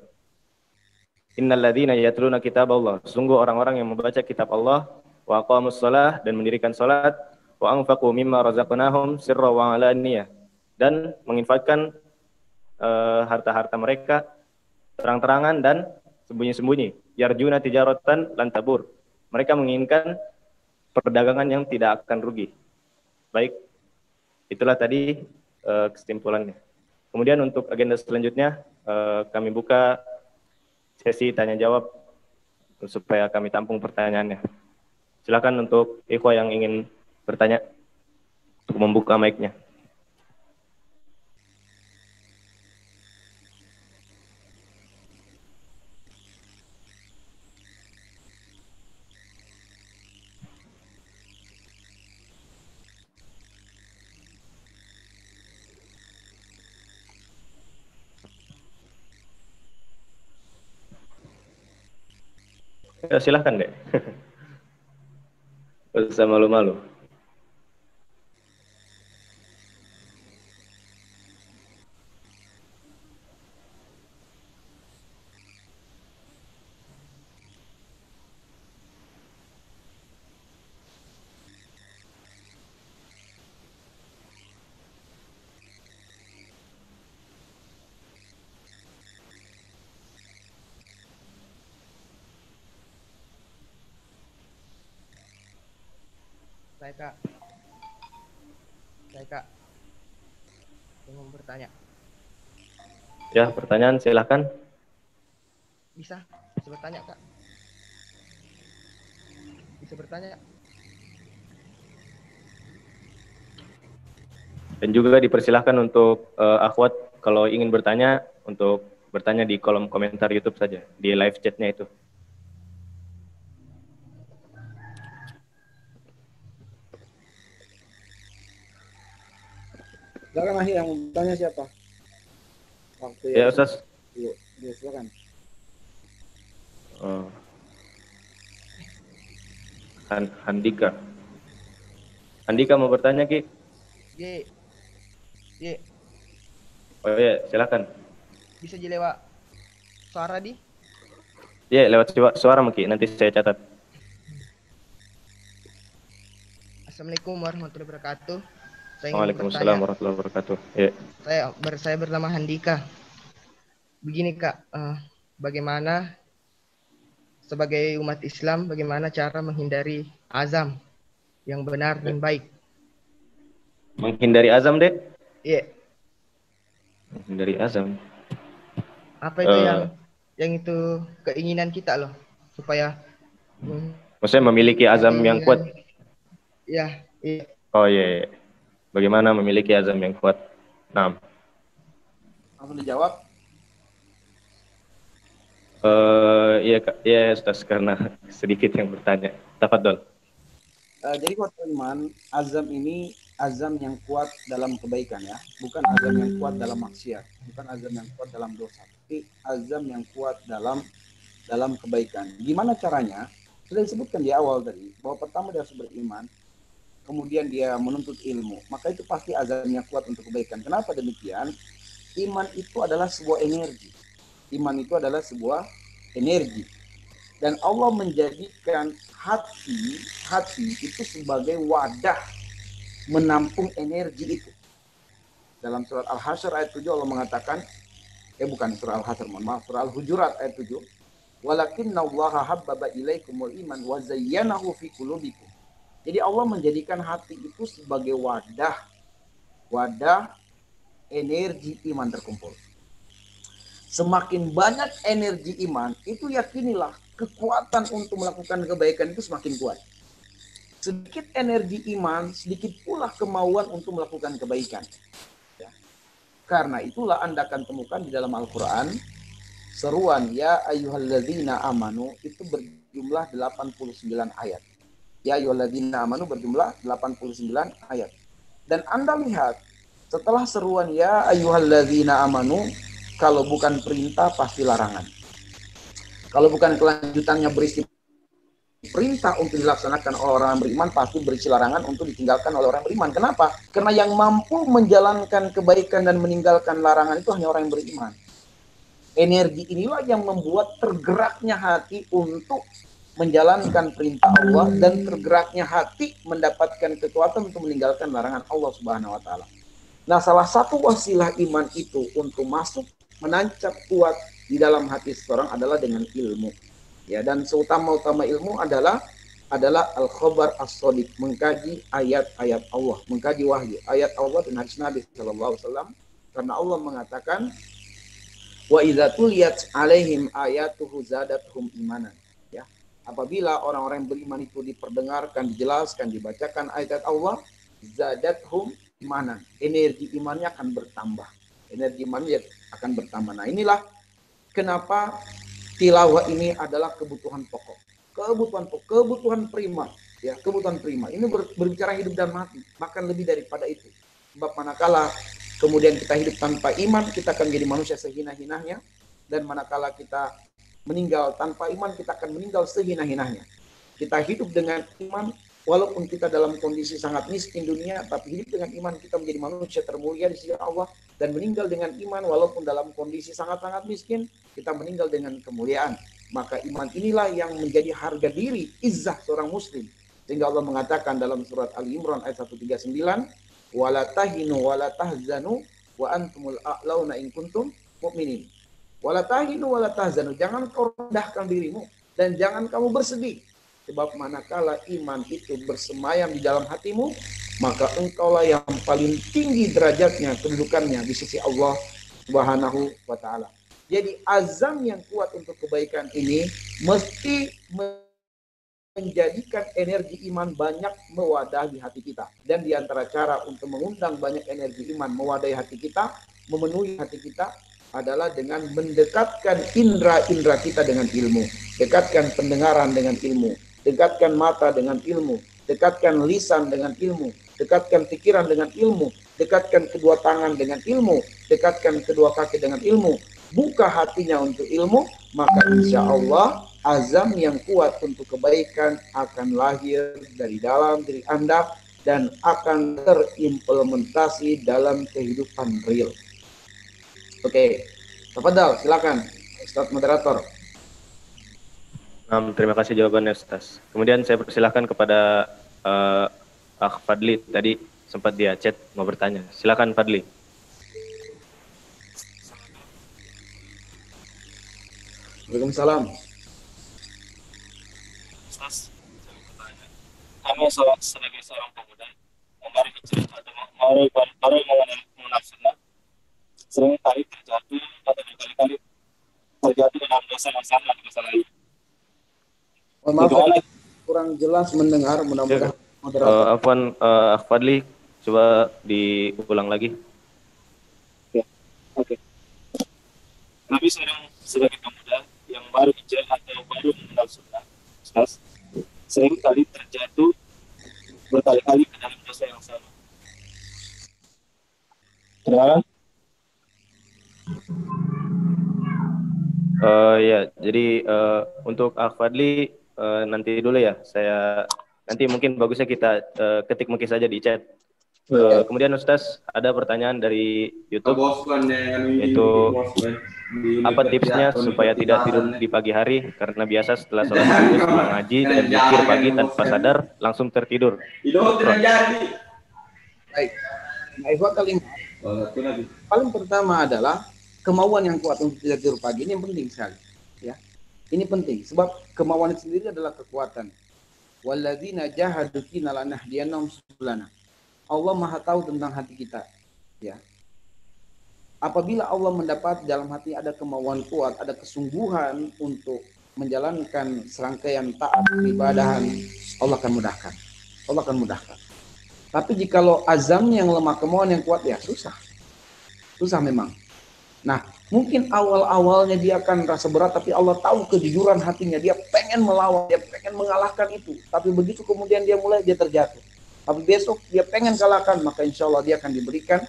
Speaker 2: Innal ladzina yatluna kitaballah, sungguh orang-orang yang membaca kitab Allah, wa aqamus shalah, dan mendirikan salat, wa anfaqu mimma razaqnahum sirra wa alaniyah, dan menginfakkan harta-harta mereka terang-terangan dan sembunyi-sembunyi. Yarjuna tijaratan lan tabur. Mereka menginginkan perdagangan yang tidak akan rugi. Baik, itulah tadi kesimpulannya. Kemudian untuk agenda selanjutnya kami buka sesi tanya jawab supaya kami tampung pertanyaannya. Silakan untuk ikhwah yang ingin bertanya untuk membuka mic-nya. Ya, silahkan deh. Gak usah malu-malu.
Speaker 3: Saya kak, ingin bertanya.
Speaker 2: Ya, pertanyaan silahkan.
Speaker 3: Bisa bertanya kak? Bisa bertanya?
Speaker 2: Dan juga dipersilahkan untuk akhwat kalau ingin bertanya, untuk bertanya di kolom komentar YouTube saja, di live chatnya itu.
Speaker 1: Silakan akhir yang bertanya siapa? Waktu
Speaker 2: Ya, Ustaz.
Speaker 1: Ya, silakan.
Speaker 2: Handika. Handika mau bertanya, Ki?
Speaker 3: Ye.
Speaker 2: Oh iya, silakan.
Speaker 3: Bisa lewat suara di?
Speaker 2: Ya, lewat suara Ki, nanti saya catat.
Speaker 3: Assalamualaikum warahmatullahi wabarakatuh. Saya ingin
Speaker 2: Waalaikumsalam warahmatullahi wabarakatuh. Ya.
Speaker 3: Saya bernama Handika. Begini kak, bagaimana sebagai umat Islam, bagaimana cara menghindari azam yang benar dan baik?
Speaker 2: Menghindari azam, Dek?
Speaker 3: Iya.
Speaker 2: Menghindari azam.
Speaker 3: Apa itu yang itu keinginan kita loh, supaya
Speaker 2: maksudnya memiliki azam yang kuat.
Speaker 3: Iya.
Speaker 2: Oh iya. Bagaimana memiliki azam yang kuat? Nah.
Speaker 1: Langsung dijawab.
Speaker 2: Iya, Ustaz, karena sedikit yang bertanya. Tafadhol.
Speaker 1: Jadi kuat iman, azam ini azam yang kuat dalam kebaikan ya, bukan azam yang kuat dalam maksiat, bukan azam yang kuat dalam dosa, tapi azam yang kuat dalam kebaikan. Gimana caranya? Sudah disebutkan di awal tadi bahwa pertama dia harus beriman, kemudian dia menuntut ilmu, maka itu pasti azamnya kuat untuk kebaikan. Kenapa demikian? Iman itu adalah sebuah energi. Iman itu adalah sebuah energi. Dan Allah menjadikan hati itu sebagai wadah menampung energi itu. Dalam surat Al-Hasyr ayat 7 Allah mengatakan, bukan surah Al-Hasyr, mohon maaf, surah Al-Hujurat ayat 7. Walakinnallaha habbaba ilaikumul iman wa zayyanahu fi qulubikum. Jadi Allah menjadikan hati itu sebagai wadah energi iman terkumpul. Semakin banyak energi iman, itu yakinilah kekuatan untuk melakukan kebaikan itu semakin kuat. Sedikit energi iman, sedikit pula kemauan untuk melakukan kebaikan. Ya. Karena itulah Anda akan temukan di dalam Al-Quran, seruan ya ayyuhalladzina amanu itu berjumlah 89 ayat. Ya ayyuhalladzina amanu berjumlah 89 ayat. Dan Anda lihat, setelah seruan ya ayyuhalladzina amanu, kalau bukan perintah pasti larangan. Kalau bukan kelanjutannya berisi perintah untuk dilaksanakan oleh orang beriman, pasti berisi larangan untuk ditinggalkan oleh orang beriman. Kenapa? Karena yang mampu menjalankan kebaikan dan meninggalkan larangan itu hanya orang yang beriman. Energi inilah yang membuat tergeraknya hati untuk menjalankan perintah Allah dan tergeraknya hati mendapatkan kekuatan untuk meninggalkan larangan Allah Subhanahu wa taala. Nah, salah satu wasilah iman itu untuk masuk menancap kuat di dalam hati seseorang adalah dengan ilmu. Ya, dan seutama-utama ilmu adalah al-khabar as-shadiq, mengkaji ayat-ayat Allah, mengkaji wahyu, ayat Allah dan hadis Nabi sallallahu alaihi wasallam, karena Allah mengatakan wa idza tuliyat alaihim ayatuhu zadatuhum imanan. Ya. Apabila orang-orang yang beriman itu diperdengarkan, dijelaskan, dibacakan ayat Allah, zadathum imanan. Energi imannya akan bertambah. Energi imannya akan bertambah. Nah, inilah kenapa tilawah ini adalah kebutuhan pokok. Kebutuhan prima, ya, kebutuhan prima. Ini berbicara hidup dan mati, bahkan lebih daripada itu. Sebab manakala kemudian kita hidup tanpa iman, kita akan menjadi manusia sehina-hinanya, dan manakala kita meninggal tanpa iman, kita akan meninggal sehina-hinanya. Kita hidup dengan iman, walaupun kita dalam kondisi sangat miskin dunia, tapi hidup dengan iman kita menjadi manusia termulia di sisi Allah, dan meninggal dengan iman walaupun dalam kondisi sangat-sangat miskin, kita meninggal dengan kemuliaan. Maka iman inilah yang menjadi harga diri, izzah seorang muslim. Sehingga Allah mengatakan dalam surat Ali Imran ayat 139, wala tahinu wala tahzanu wa antumul a'launa in kuntum mu'minin. Wala tahinu wala tahzanu, jangan kau rendahkan dirimu dan jangan kamu bersedih. Sebab manakala iman itu bersemayam di dalam hatimu, maka engkaulah yang paling tinggi derajatnya, kedudukannya di sisi Allah Subhanahu wa taala. Jadi azam yang kuat untuk kebaikan ini mesti menjadikan energi iman banyak mewadahi hati kita. Dan di antara cara untuk mengundang banyak energi iman mewadahi hati kita, memenuhi hati kita, adalah dengan mendekatkan indera-indera kita dengan ilmu. Dekatkan pendengaran dengan ilmu. Dekatkan mata dengan ilmu. Dekatkan lisan dengan ilmu. Dekatkan pikiran dengan ilmu. Dekatkan kedua tangan dengan ilmu. Dekatkan kedua kaki dengan ilmu. Buka hatinya untuk ilmu, maka insya Allah azam yang kuat untuk kebaikan akan lahir dari dalam diri Anda dan akan terimplementasi dalam kehidupan real. Oke, tafadhal, silakan Ustaz moderator.
Speaker 2: Terima kasih jawabannya Ustaz. Kemudian saya persilahkan kepada Akh Fadli, tadi sempat dia chat mau bertanya. Silakan Fadli.
Speaker 1: Waalaikumsalam.
Speaker 2: Ustaz, kami sebagai seorang pemuda yang baru hijrah atau baru mengenal sunnah, sering kali terjatuh atau berkali-kali terjatuh dalam dosa yang sama di masa lalu.
Speaker 1: Maaf, kurang jelas mendengar, mudah-mudahan moderator.
Speaker 2: Afwan, Fadli, coba diulang lagi. Oke. Kami sebagai pemuda yang baru hijrah atau baru mengenal sunnah, sering kali terjatuh berkali-kali ke dalam dosa yang sama. Kedengaran? Ya, jadi untuk Akh Fadli nanti dulu ya, nanti mungkin bagusnya kita ketik mungkin saja di chat. Kemudian Ustaz, ada pertanyaan dari YouTube, yaitu apa tipsnya supaya tidak tidur di pagi hari, karena biasa setelah sholat subuh, setelah ngaji dan zikir pagi tanpa sadar langsung tertidur.
Speaker 1: Baik. Paling pertama adalah kemauan yang kuat untuk tidak tidur pagi. Ini yang penting sekali. Ya, ini penting sebab kemauan itu sendiri adalah kekuatan. Walladzina jahadu fina lanahdiyannahum subulana. Allah Maha tahu tentang hati kita. Ya. Apabila Allah mendapat dalam hati ada kemauan kuat, ada kesungguhan untuk menjalankan serangkaian taat ibadahan, Allah akan mudahkan. Allah akan mudahkan. Tapi jikalau azam yang lemah, kemauan yang kuat, ya susah. Susah memang. Nah, mungkin awal-awalnya dia akan rasa berat, tapi Allah tahu kejujuran hatinya. Dia pengen melawan, dia pengen mengalahkan itu. Tapi begitu kemudian dia terjatuh. Tapi besok dia pengen kalahkan, maka insya Allah dia akan diberikan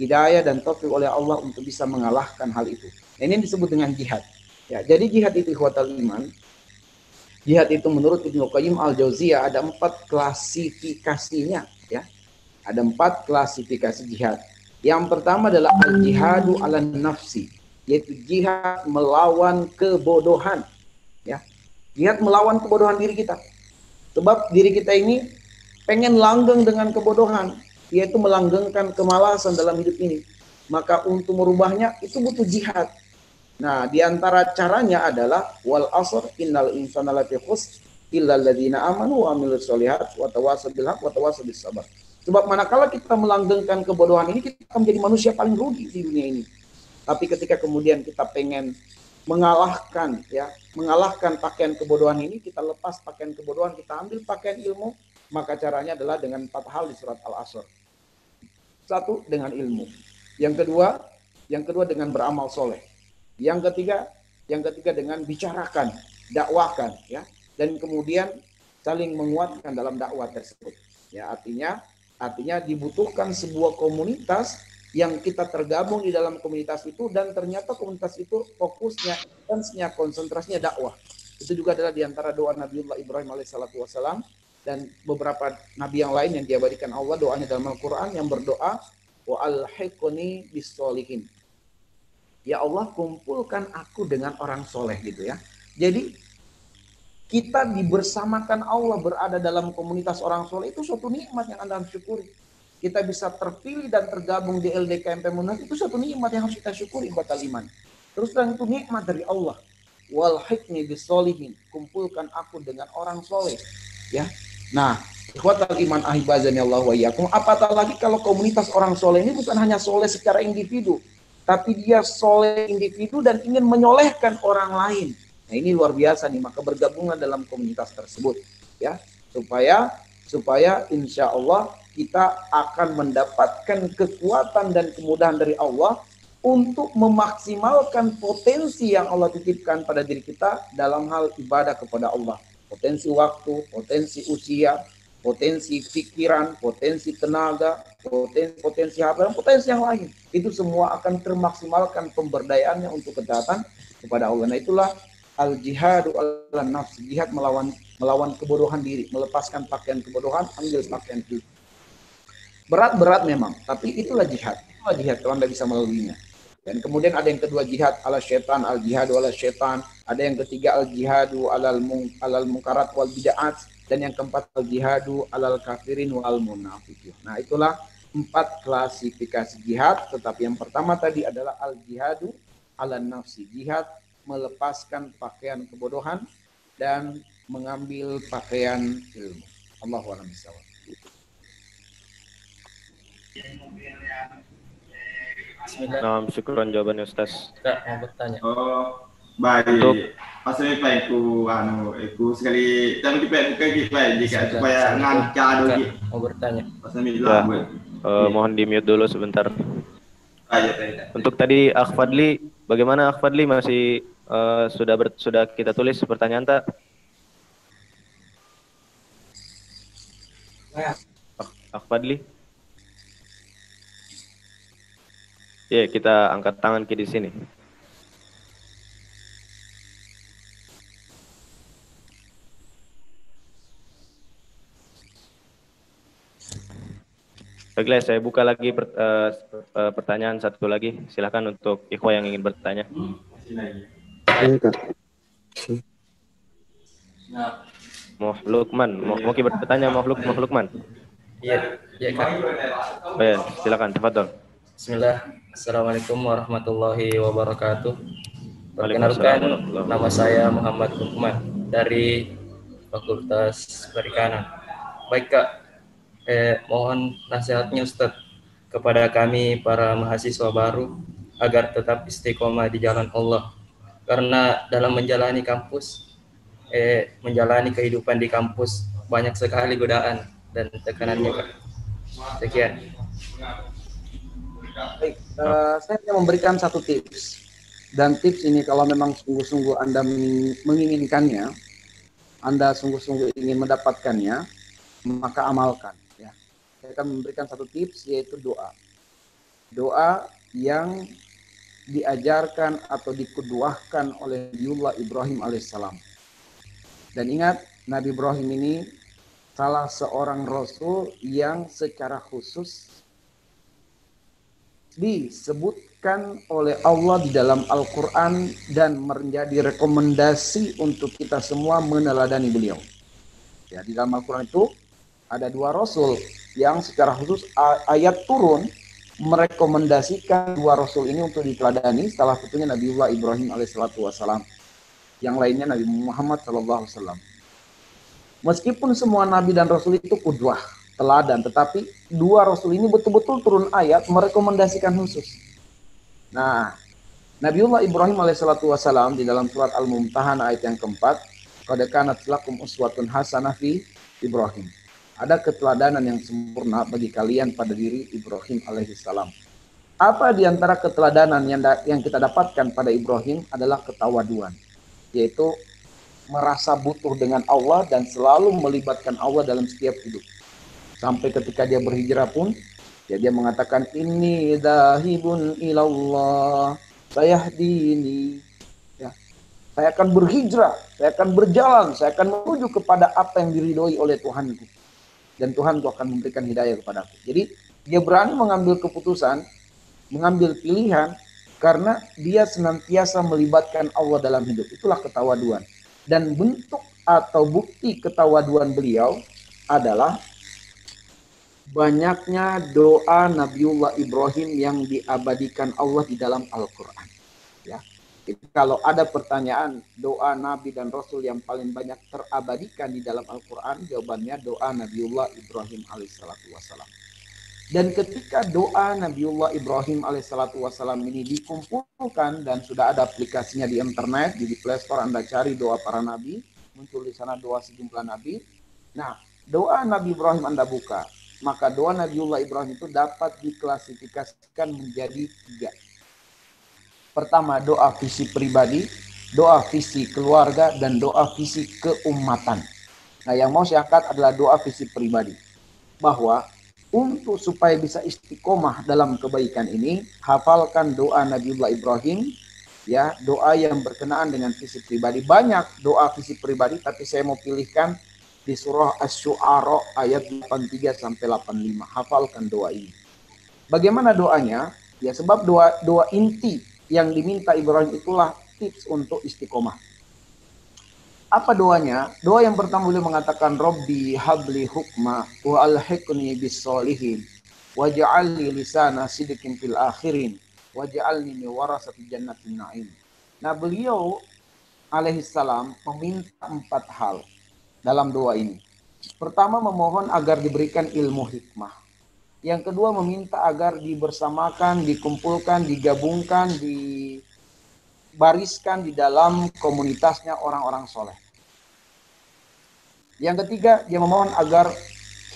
Speaker 1: hidayah dan taufik oleh Allah untuk bisa mengalahkan hal itu. Nah, ini disebut dengan jihad. Ya, jadi jihad itu ikhwatal iman. Jihad itu menurut Ibnu Qayyim al-Jauziyah ada 4 klasifikasinya. Ya, ada 4 klasifikasi jihad. Yang pertama adalah al-jihadu ala nafsi, yaitu jihad melawan kebodohan. Ya, jihad melawan kebodohan diri kita. Sebab diri kita ini pengen langgeng dengan kebodohan, yaitu melanggengkan kemalasan dalam hidup ini. Maka untuk merubahnya itu butuh jihad. Nah, di antara caranya adalah wal asr innal insana lafi khusr illa alladziina amanu wa amilus sholihat wa tawassaw bil haqq wa tawassaw bis sabr. Sebab manakala kita melanggengkan kebodohan ini, kita akan menjadi manusia paling rugi di dunia ini. Tapi ketika kemudian kita pengen mengalahkan pakaian kebodohan ini, kita lepas pakaian kebodohan, kita ambil pakaian ilmu, maka caranya adalah dengan 4 hal di surat Al-Asr. 1, dengan ilmu. Yang kedua dengan beramal soleh. Yang ketiga dengan bicarakan, dakwahkan, ya, dan kemudian saling menguatkan dalam dakwah tersebut. Ya, artinya dibutuhkan sebuah komunitas yang kita tergabung di dalam komunitas itu, dan ternyata komunitas itu fokusnya, intensnya, konsentrasinya dakwah. Itu juga adalah diantara doa Nabiullah Ibrahim alaihissalam dan beberapa nabi yang lain yang diabadikan Allah doanya dalam Al-Quran, yang berdoa wa alhiqni bis-sholihin. Ya Allah, kumpulkan aku dengan orang soleh, gitu ya. Jadi kita dibersamakan Allah, berada dalam komunitas orang soleh, itu suatu nikmat yang Anda harus syukuri. Kita bisa terpilih dan tergabung di LDKMP Munas, itu suatu nikmat yang harus kita syukuri, batal iman. Terus dan itu nikmat dari Allah. Walhiqni bis-sholihin, kumpulkan aku dengan orang soleh, ya. Nah, ikhwatal iman ahibazani Allah wa iyyakum, apatah lagi kalau komunitas orang soleh ini bukan hanya soleh secara individu, tapi dia soleh individu dan ingin menyolehkan orang lain. Nah, ini luar biasa nih, maka bergabunglah dalam komunitas tersebut, ya, supaya insya Allah kita akan mendapatkan kekuatan dan kemudahan dari Allah untuk memaksimalkan potensi yang Allah titipkan pada diri kita dalam hal ibadah kepada Allah. Potensi waktu, potensi usia, potensi pikiran, potensi tenaga, potensi harta, dan potensi yang lain. Itu semua akan termaksimalkan pemberdayaannya untuk ketaatan kepada Allah. Nah, itulah al-jihadu ala nafs, jihad melawan kebodohan diri, melepaskan pakaian kebodohan, ambil pakaian itu. Berat memang, tapi itulah jihad. Itulah jihad kalau Anda bisa melaluinya. Dan kemudian ada yang kedua, jihad ala syaitan, al-jihadu ala syaitan. Ada yang ketiga, al-jihadu alal munkarat wal bid'at. Dan yang keempat, al-jihadu alal kafirin wal munafiqin. Nah, itulah 4 klasifikasi jihad. Tetapi yang pertama tadi adalah al-jihadu ala nafsi. Jihad melepaskan pakaian kebodohan dan mengambil pakaian ilmu. Allahu a'lam bishawab.
Speaker 2: Nah, syukron jawabannya Ustaz.
Speaker 4: Kak, mau bertanya.
Speaker 5: Oh, baik. Pasal apa aku sekali tapi kita buka kita jika supaya ngancado gitu.
Speaker 4: Mau bertanya.
Speaker 5: Pasal milah buat.
Speaker 2: Mohon di-mute dulu sebentar.
Speaker 5: Aja.
Speaker 2: Untuk tadi Akh Fadli, bagaimana Akh Fadli, masih sudah kita tulis pertanyaan tak? Akh Fadli? Ya, kita angkat tangan di sini. Baiklah, saya buka lagi pertanyaan satu lagi. Silakan untuk ikhwah yang ingin bertanya. Moh Lukman, mau bertanya Moh Lukman?
Speaker 4: Iya, Kak.
Speaker 2: Oh ya, silakan, tafadhol.
Speaker 4: Bismillah. Assalamualaikum warahmatullahi wabarakatuh. Perkenalkan, nama saya Muhammad Lukman dari Fakultas Perikanan. Baik, Kak. Mohon nasihatnya Ustadz kepada kami para mahasiswa baru agar tetap istiqomah di jalan Allah. Karena dalam menjalani kehidupan di kampus banyak sekali godaan dan tekanannya, Kak. Sekian.
Speaker 1: Baik, saya ingin memberikan satu tips. Dan tips ini kalau memang sungguh-sungguh Anda menginginkannya, Anda sungguh-sungguh ingin mendapatkannya, maka amalkan. Ya. Saya akan memberikan satu tips, yaitu doa. Doa yang diajarkan atau dikuduahkan oleh Nabiullah Ibrahim alaihissalam. Dan ingat, Nabi Ibrahim ini salah seorang rasul yang secara khusus disebutkan oleh Allah di dalam Al-Quran dan menjadi rekomendasi untuk kita semua meneladani beliau. Ya, di dalam Al-Quran itu ada 2 rasul yang secara khusus ayat turun merekomendasikan dua rasul ini untuk diteladani, salah satunya Nabiullah Ibrahim alaihissalatu wassalam. Yang lainnya Nabi Muhammad sallallahu alaihi wasallam. Meskipun semua nabi dan rasul itu qudwah, teladan, tetapi dua rasul ini betul-betul turun ayat merekomendasikan khusus. Nah, Nabiullah Ibrahim alaihissalatu wassalam di dalam surat Al-Mumtahanah ayat yang keempat, qad kanat lakum uswatun hasanah fi Ibrahim. Ada keteladanan yang sempurna bagi kalian pada diri Ibrahim alaihissalam. Apa di antara keteladanan yang kita dapatkan pada Ibrahim adalah ketawaduan, yaitu merasa butuh dengan Allah dan selalu melibatkan Allah dalam setiap hidup. Sampai ketika dia berhijrah pun, ya dia mengatakan, inni dahibun ilallah, sayahdini. Ya, saya akan berhijrah, saya akan berjalan, saya akan menuju kepada apa yang diridhoi oleh Tuhanku. Dan Tuhanku akan memberikan hidayah kepadaku. Jadi dia berani mengambil keputusan, mengambil pilihan, karena dia senantiasa melibatkan Allah dalam hidup. Itulah ketawaduan. Dan bentuk atau bukti ketawaduan beliau adalah banyaknya doa Nabiullah Ibrahim yang diabadikan Allah di dalam Al-Quran. Ya. Jadi kalau ada pertanyaan doa Nabi dan Rasul yang paling banyak terabadikan di dalam Al-Quran, jawabannya doa Nabiullah Ibrahim alaihissalatu wassalam. Dan ketika doa Nabiullah Ibrahim alaihissalatu wassalam ini dikumpulkan dan sudah ada aplikasinya di internet, di Play Store Anda cari doa para nabi, muncul di sana doa sejumlah nabi. Nah, doa Nabi Ibrahim Anda buka, maka doa Nabiullah Ibrahim itu dapat diklasifikasikan menjadi 3. Pertama, doa visi pribadi, doa visi keluarga, dan doa visi keumatan. Nah, yang mau saya angkat adalah doa visi pribadi. Bahwa untuk supaya bisa istiqomah dalam kebaikan ini, hafalkan doa Nabiullah Ibrahim, ya, doa yang berkenaan dengan visi pribadi. Banyak doa visi pribadi, tapi saya mau pilihkan di surah Asy-Syu'ara ayat 83 sampai 85. Hafalkan doa ini. Bagaimana doanya? Ya, sebab doa inti yang diminta Ibrahim itulah tips untuk istiqomah. Apa doanya? Doa yang pertama beliau mengatakan, Rabbi habli hukma wa alhiqni bis solihin waj'alni lisana sidqin fil akhirin waj'alni min warasati jannatin na'im. Nah, beliau alaihissalam meminta 4 hal dalam doa ini. Pertama, memohon agar diberikan ilmu hikmah. Yang kedua, meminta agar dibersamakan, dikumpulkan, digabungkan, bariskan di dalam komunitasnya orang-orang soleh. Yang ketiga, dia memohon agar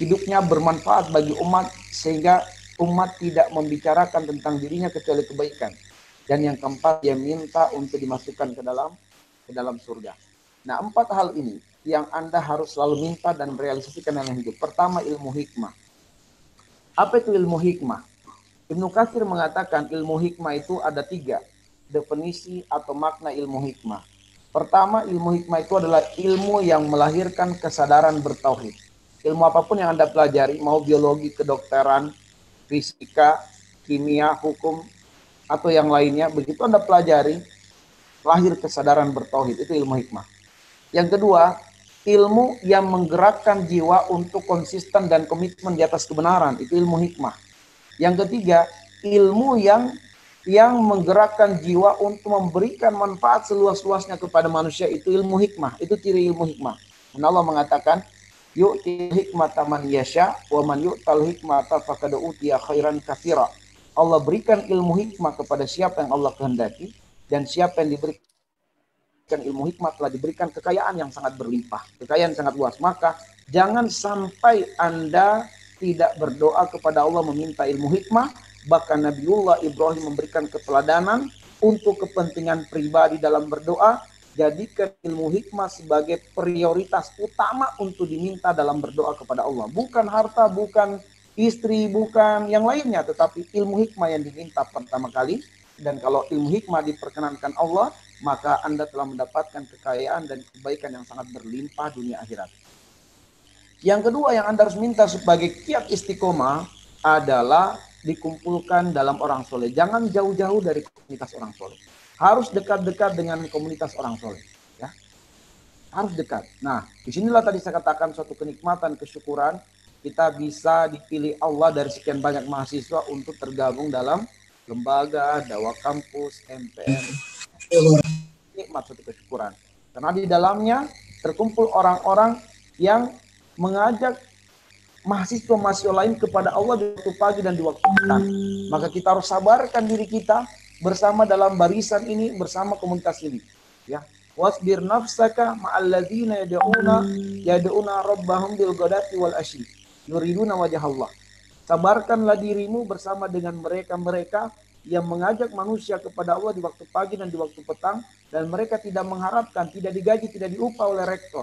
Speaker 1: hidupnya bermanfaat bagi umat sehingga umat tidak membicarakan tentang dirinya kecuali kebaikan. Dan yang keempat, dia minta untuk dimasukkan ke dalam surga. Nah, 4 hal ini yang Anda harus selalu minta dan realisasikan dalam hidup. Pertama, ilmu hikmah. Apa itu ilmu hikmah? Ibnu Katsir mengatakan ilmu hikmah itu ada 3 definisi atau makna ilmu hikmah. Pertama, ilmu hikmah itu adalah ilmu yang melahirkan kesadaran bertauhid. Ilmu apapun yang Anda pelajari, mau biologi, kedokteran, fisika, kimia, hukum, atau yang lainnya, begitu Anda pelajari, lahir kesadaran bertauhid, itu ilmu hikmah. Yang kedua, ilmu yang menggerakkan jiwa untuk konsisten dan komitmen di atas kebenaran, itu ilmu hikmah. Yang ketiga, ilmu yang menggerakkan jiwa untuk memberikan manfaat seluas-luasnya kepada manusia, itu ilmu hikmah, itu ciri ilmu hikmah. Dan Allah mengatakan, yu'til hikmata man yasha wa man yu'tal hikmata faqad utiya khairan katsira. Allah berikan ilmu hikmah kepada siapa yang Allah kehendaki, dan siapa yang diberikan ilmu hikmah telah diberikan kekayaan yang sangat berlimpah, kekayaan yang sangat luas. Maka jangan sampai Anda tidak berdoa kepada Allah meminta ilmu hikmah. Bahkan Nabiullah Ibrahim memberikan keteladanan untuk kepentingan pribadi dalam berdoa. Jadikan ilmu hikmah sebagai prioritas utama untuk diminta dalam berdoa kepada Allah. Bukan harta, bukan istri, bukan yang lainnya, tetapi ilmu hikmah yang diminta pertama kali. Dan kalau ilmu hikmah diperkenankan Allah, maka Anda telah mendapatkan kekayaan dan kebaikan yang sangat berlimpah dunia akhirat. Yang kedua yang Anda harus minta sebagai kiat istiqomah adalah dikumpulkan dalam orang soleh. Jangan jauh-jauh dari komunitas orang soleh. Harus dekat-dekat dengan komunitas orang soleh. Ya, harus dekat. Nah, disinilah tadi saya katakan suatu kenikmatan, kesyukuran kita bisa dipilih Allah dari sekian banyak mahasiswa untuk tergabung dalam lembaga, dakwah kampus, MPN. Nikmat suatu kesyukuran. Karena di dalamnya terkumpul orang-orang yang mengajak mahasiswa-mahasiswa lain kepada Allah di waktu pagi dan di waktu petang. Maka kita harus sabarkan diri kita bersama dalam barisan ini, bersama komunitas ini. Ya, wasbir nafsaka ma'alladzina yad'una rabbahum bil ghadati wal asyi yuriduna wajhallah. Sabarkanlah dirimu bersama dengan mereka-mereka yang mengajak manusia kepada Allah di waktu pagi dan di waktu petang, dan mereka tidak mengharapkan, tidak digaji, tidak diupah oleh rektor.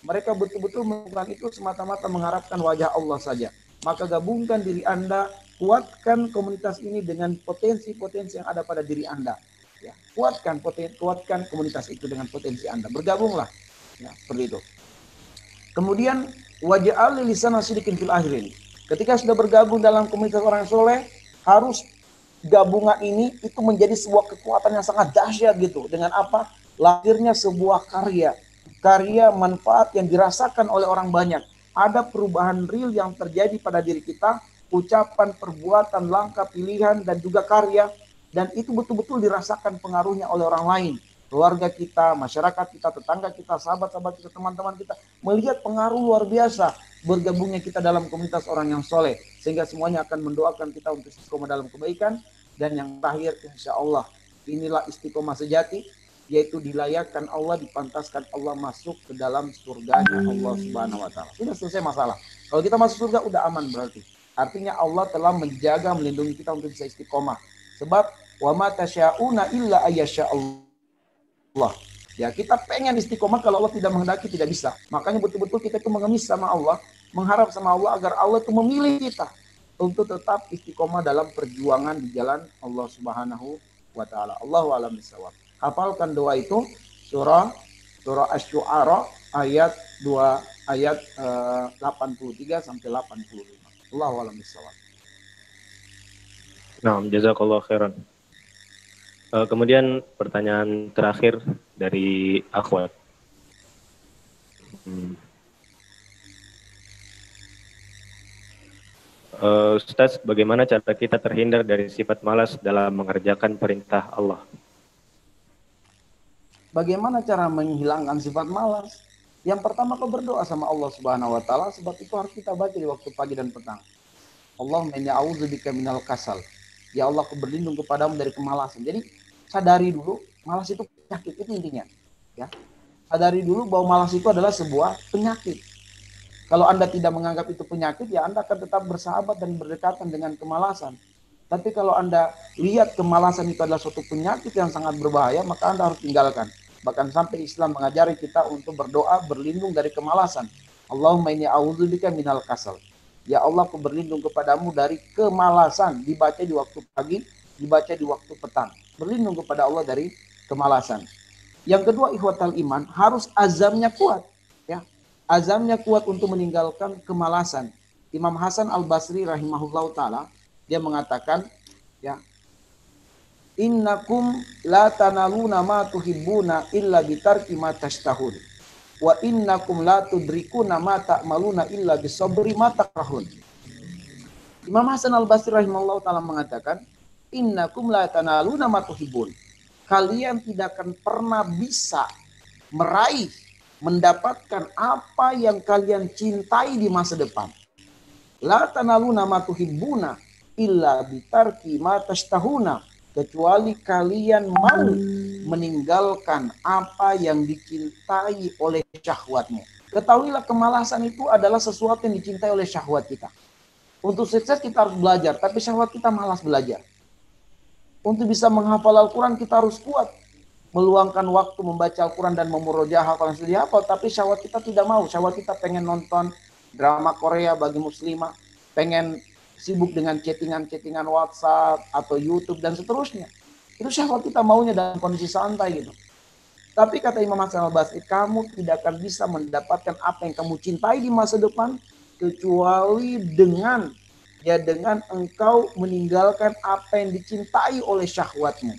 Speaker 1: Mereka betul-betul melakukan itu semata-mata mengharapkan wajah Allah saja. Maka gabungkan diri Anda, kuatkan komunitas ini dengan potensi-potensi yang ada pada diri Anda. Ya, kuatkan komunitas itu dengan potensi Anda. Bergabunglah. Ya, seperti itu. Kemudian waj'al lisana sidqin fil akhirin. Ketika sudah bergabung dalam komunitas orang soleh, harus gabungan ini itu menjadi sebuah kekuatan yang sangat dahsyat gitu. Dengan apa? Lahirnya sebuah karya manfaat yang dirasakan oleh orang banyak. Ada perubahan real yang terjadi pada diri kita, ucapan, perbuatan, langkah, pilihan, dan juga karya. Dan itu betul-betul dirasakan pengaruhnya oleh orang lain. Keluarga kita, masyarakat kita, tetangga kita, sahabat-sahabat kita, teman-teman kita. Melihat pengaruh luar biasa bergabungnya kita dalam komunitas orang yang soleh. Sehingga semuanya akan mendoakan kita untuk istiqomah dalam kebaikan. Dan yang terakhir, insya Allah, inilah istiqomah sejati, yaitu dilayakkan Allah, dipantaskan Allah masuk ke dalam surganya Allah Subhanahu wa taala. Sudah selesai masalah. Kalau kita masuk surga udah aman berarti. Artinya Allah telah menjaga, melindungi kita untuk bisa istiqomah. Sebab wa ma tasyauna illa ayyasha Allah. Ya, kita pengen istiqomah, kalau Allah tidak menghendaki tidak bisa. Makanya betul-betul kita itu mengemis sama Allah, mengharap sama Allah agar Allah itu memilih kita untuk tetap istiqomah dalam perjuangan di jalan Allah Subhanahu wa taala. Allahu a'lam bishawab. Hafalkan doa itu, surah Asy-Syu'ara ayat 83 sampai 85. Allahu a'lam bishawab.
Speaker 2: Nah, jazakallahu khairan. Kemudian pertanyaan terakhir dari akhwat. Ustaz, bagaimana cara kita terhindar dari sifat malas dalam mengerjakan perintah Allah?
Speaker 1: Bagaimana cara menghilangkan sifat malas? Yang pertama, kau berdoa sama Allah Subhanahu wa taala, sebab itu harus kita baca di waktu pagi dan petang. Allahumma inni a'udzubika minal kasal. Ya Allah, aku berlindung kepadamu dari kemalasan. Jadi sadari dulu, malas itu penyakit, itu intinya. Ya. Sadari dulu bahwa malas itu adalah sebuah penyakit. Kalau Anda tidak menganggap itu penyakit, ya Anda akan tetap bersahabat dan berdekatan dengan kemalasan. Tapi kalau Anda lihat kemalasan itu adalah suatu penyakit yang sangat berbahaya, maka Anda harus tinggalkan. Bahkan sampai Islam mengajari kita untuk berdoa, berlindung dari kemalasan. Allahumma inni a'udzubika minal kasal. Ya Allah, aku berlindung kepadamu dari kemalasan. Dibaca di waktu pagi, dibaca di waktu petang. Berlindung kepada Allah dari kemalasan. Yang kedua, ikhwatal iman, harus azamnya kuat. Ya, azamnya kuat untuk meninggalkan kemalasan. Imam Hasan Al-Basri rahimahullahu ta'ala, dia mengatakan, ya, innakum la tanaluna ma tuhibbuna illa bitarki ma tashtahun. Wa innakum la tudrikuna ma ta'maluna illa bisabri ma takrahun. Imam Hasan Al-Basri rahimahullah ta'ala mengatakan, innakum la tanaluna ma tuhibbun. Kalian tidak akan pernah bisa meraih, mendapatkan apa yang kalian cintai di masa depan. La tanaluna ma tuhibbuna illa bitarki ma tashtahuna. Kecuali kalian mau meninggalkan apa yang dicintai oleh syahwatmu. Ketahuilah kemalasan itu adalah sesuatu yang dicintai oleh syahwat kita. Untuk sukses kita harus belajar, tapi syahwat kita malas belajar. Untuk bisa menghafal Al-Quran kita harus kuat. Meluangkan waktu membaca Al-Quran dan memurojaah hafalan sudah dihafal, tapi syahwat kita tidak mau. Syahwat kita pengen nonton drama Korea bagi muslimah, pengen sibuk dengan chattingan WhatsApp atau YouTube dan seterusnya. Itu syahwat kita maunya dalam kondisi santai gitu. Tapi kata Imam Hasan Al-Basri, kamu tidak akan bisa mendapatkan apa yang kamu cintai di masa depan kecuali dengan engkau meninggalkan apa yang dicintai oleh syahwatmu.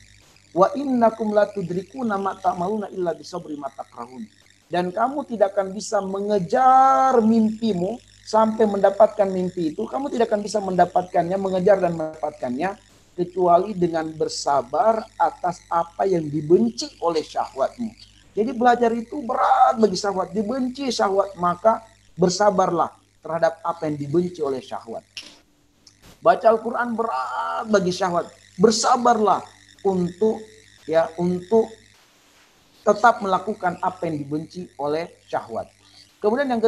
Speaker 1: Wa innakum la tudrikuna ma ta'maluna illa bisabri ma takrahun. Dan kamu tidak akan bisa mengejar mimpimu sampai mendapatkan mimpi itu, kamu tidak akan bisa mendapatkannya, mengejar dan mendapatkannya, kecuali dengan bersabar atas apa yang dibenci oleh syahwatmu. Jadi belajar itu berat bagi syahwat, dibenci syahwat, maka bersabarlah terhadap apa yang dibenci oleh syahwat. Baca Al-Quran berat bagi syahwat, bersabarlah untuk tetap melakukan apa yang dibenci oleh syahwat. Kemudian yang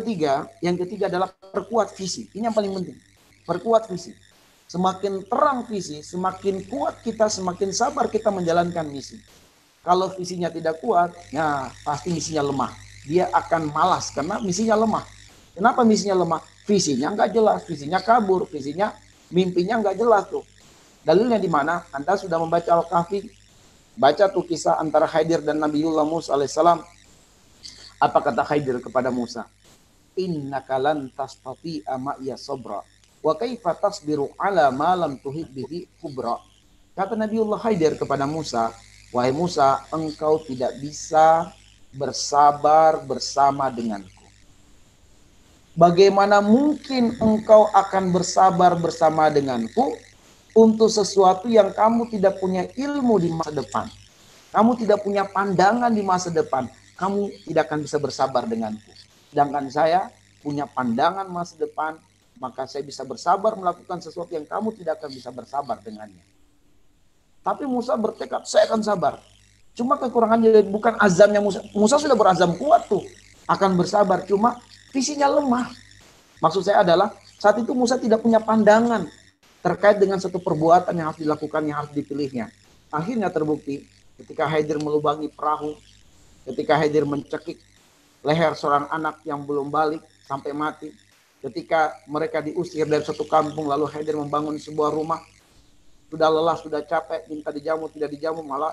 Speaker 1: ketiga adalah perkuat visi. Ini yang paling penting. Perkuat visi. Semakin terang visi, semakin kuat kita, semakin sabar kita menjalankan misi. Kalau visinya tidak kuat, ya pasti misinya lemah. Dia akan malas karena misinya lemah. Kenapa misinya lemah? Visinya nggak jelas, visinya kabur, visinya mimpinya nggak jelas tuh. Dalilnya di mana? Anda sudah membaca Al-Kahfi, baca tuh kisah antara Khidir dan Nabiullah Musa alaihissalam. Apa kata Khidir kepada Musa? Innaka lan tastati'a ma'iya sabra. Wa kaifa tasbiru ala ma lam tuhit bihi kubra. Kata Nabiullah Khidir kepada Musa, wahai Musa, engkau tidak bisa bersabar bersama denganku. Bagaimana mungkin engkau akan bersabar bersama denganku untuk sesuatu yang kamu tidak punya ilmu di masa depan. Kamu tidak punya pandangan di masa depan. Kamu tidak akan bisa bersabar denganku. Sedangkan saya punya pandangan masa depan, maka saya bisa bersabar melakukan sesuatu yang kamu tidak akan bisa bersabar dengannya. Tapi Musa bertekad, saya akan sabar. Cuma kekurangannya bukan azamnya Musa. Musa sudah berazam kuat tuh, akan bersabar. Cuma visinya lemah. Maksud saya adalah, saat itu Musa tidak punya pandangan terkait dengan satu perbuatan yang harus dilakukan, yang harus dipilihnya. Akhirnya terbukti, ketika Khidir melubangi perahu, ketika Khidir mencekik leher seorang anak yang belum balik sampai mati, ketika mereka diusir dari satu kampung, lalu Khidir membangun sebuah rumah, sudah lelah, sudah capek, minta dijamu, tidak dijamu, malah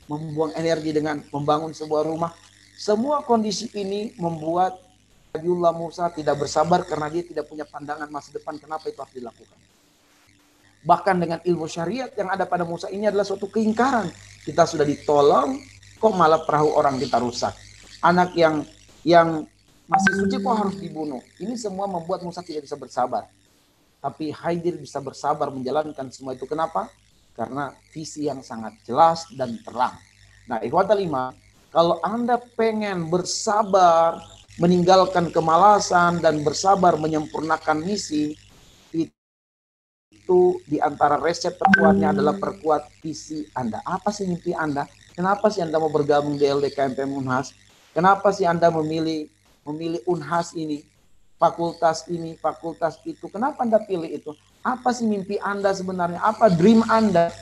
Speaker 1: membuang energi dengan membangun sebuah rumah. Semua kondisi ini membuat Nabiullah Musa tidak bersabar karena dia tidak punya pandangan masa depan kenapa itu harus dilakukan. Bahkan dengan ilmu syariat yang ada pada Musa ini adalah suatu keingkaran. Kita sudah ditolong, kok malah perahu orang kita rusak. Anak yang masih suci kok harus dibunuh. Ini semua membuat Musa tidak bisa bersabar. Tapi Khidir bisa bersabar menjalankan semua itu. Kenapa? Karena visi yang sangat jelas dan terang. Nah, ikhwatal iman, kalau Anda pengen bersabar, meninggalkan kemalasan dan bersabar menyempurnakan misi, itu diantara resep terkuatnya adalah perkuat visi Anda. Apa sih mimpi Anda? Kenapa sih Anda mau bergabung di LDKMPM Unhas? Kenapa sih Anda memilih Unhas ini, fakultas ini, fakultas itu? Kenapa Anda pilih itu? Apa sih mimpi Anda sebenarnya? Apa dream Anda?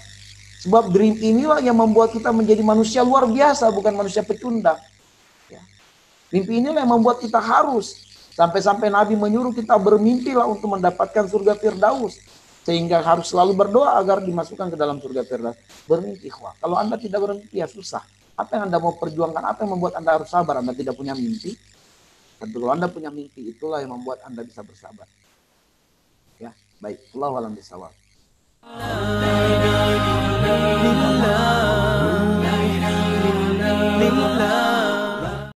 Speaker 1: Sebab dream inilah yang membuat kita menjadi manusia luar biasa, bukan manusia pecundang. Ya. Mimpi inilah yang membuat kita harus, sampai-sampai Nabi menyuruh kita bermimpilah untuk mendapatkan surga Firdaus. Sehingga harus selalu berdoa agar dimasukkan ke dalam surga Firdaus. Bermimpi, ikhwah. Kalau Anda tidak bermimpi, ya susah. Apa yang Anda mau perjuangkan? Apa yang membuat Anda harus sabar? Anda tidak punya mimpi. Tentu kalau Anda punya mimpi, itulah yang membuat Anda bisa bersabar. Ya, baik. Allahu a'lam bishawab.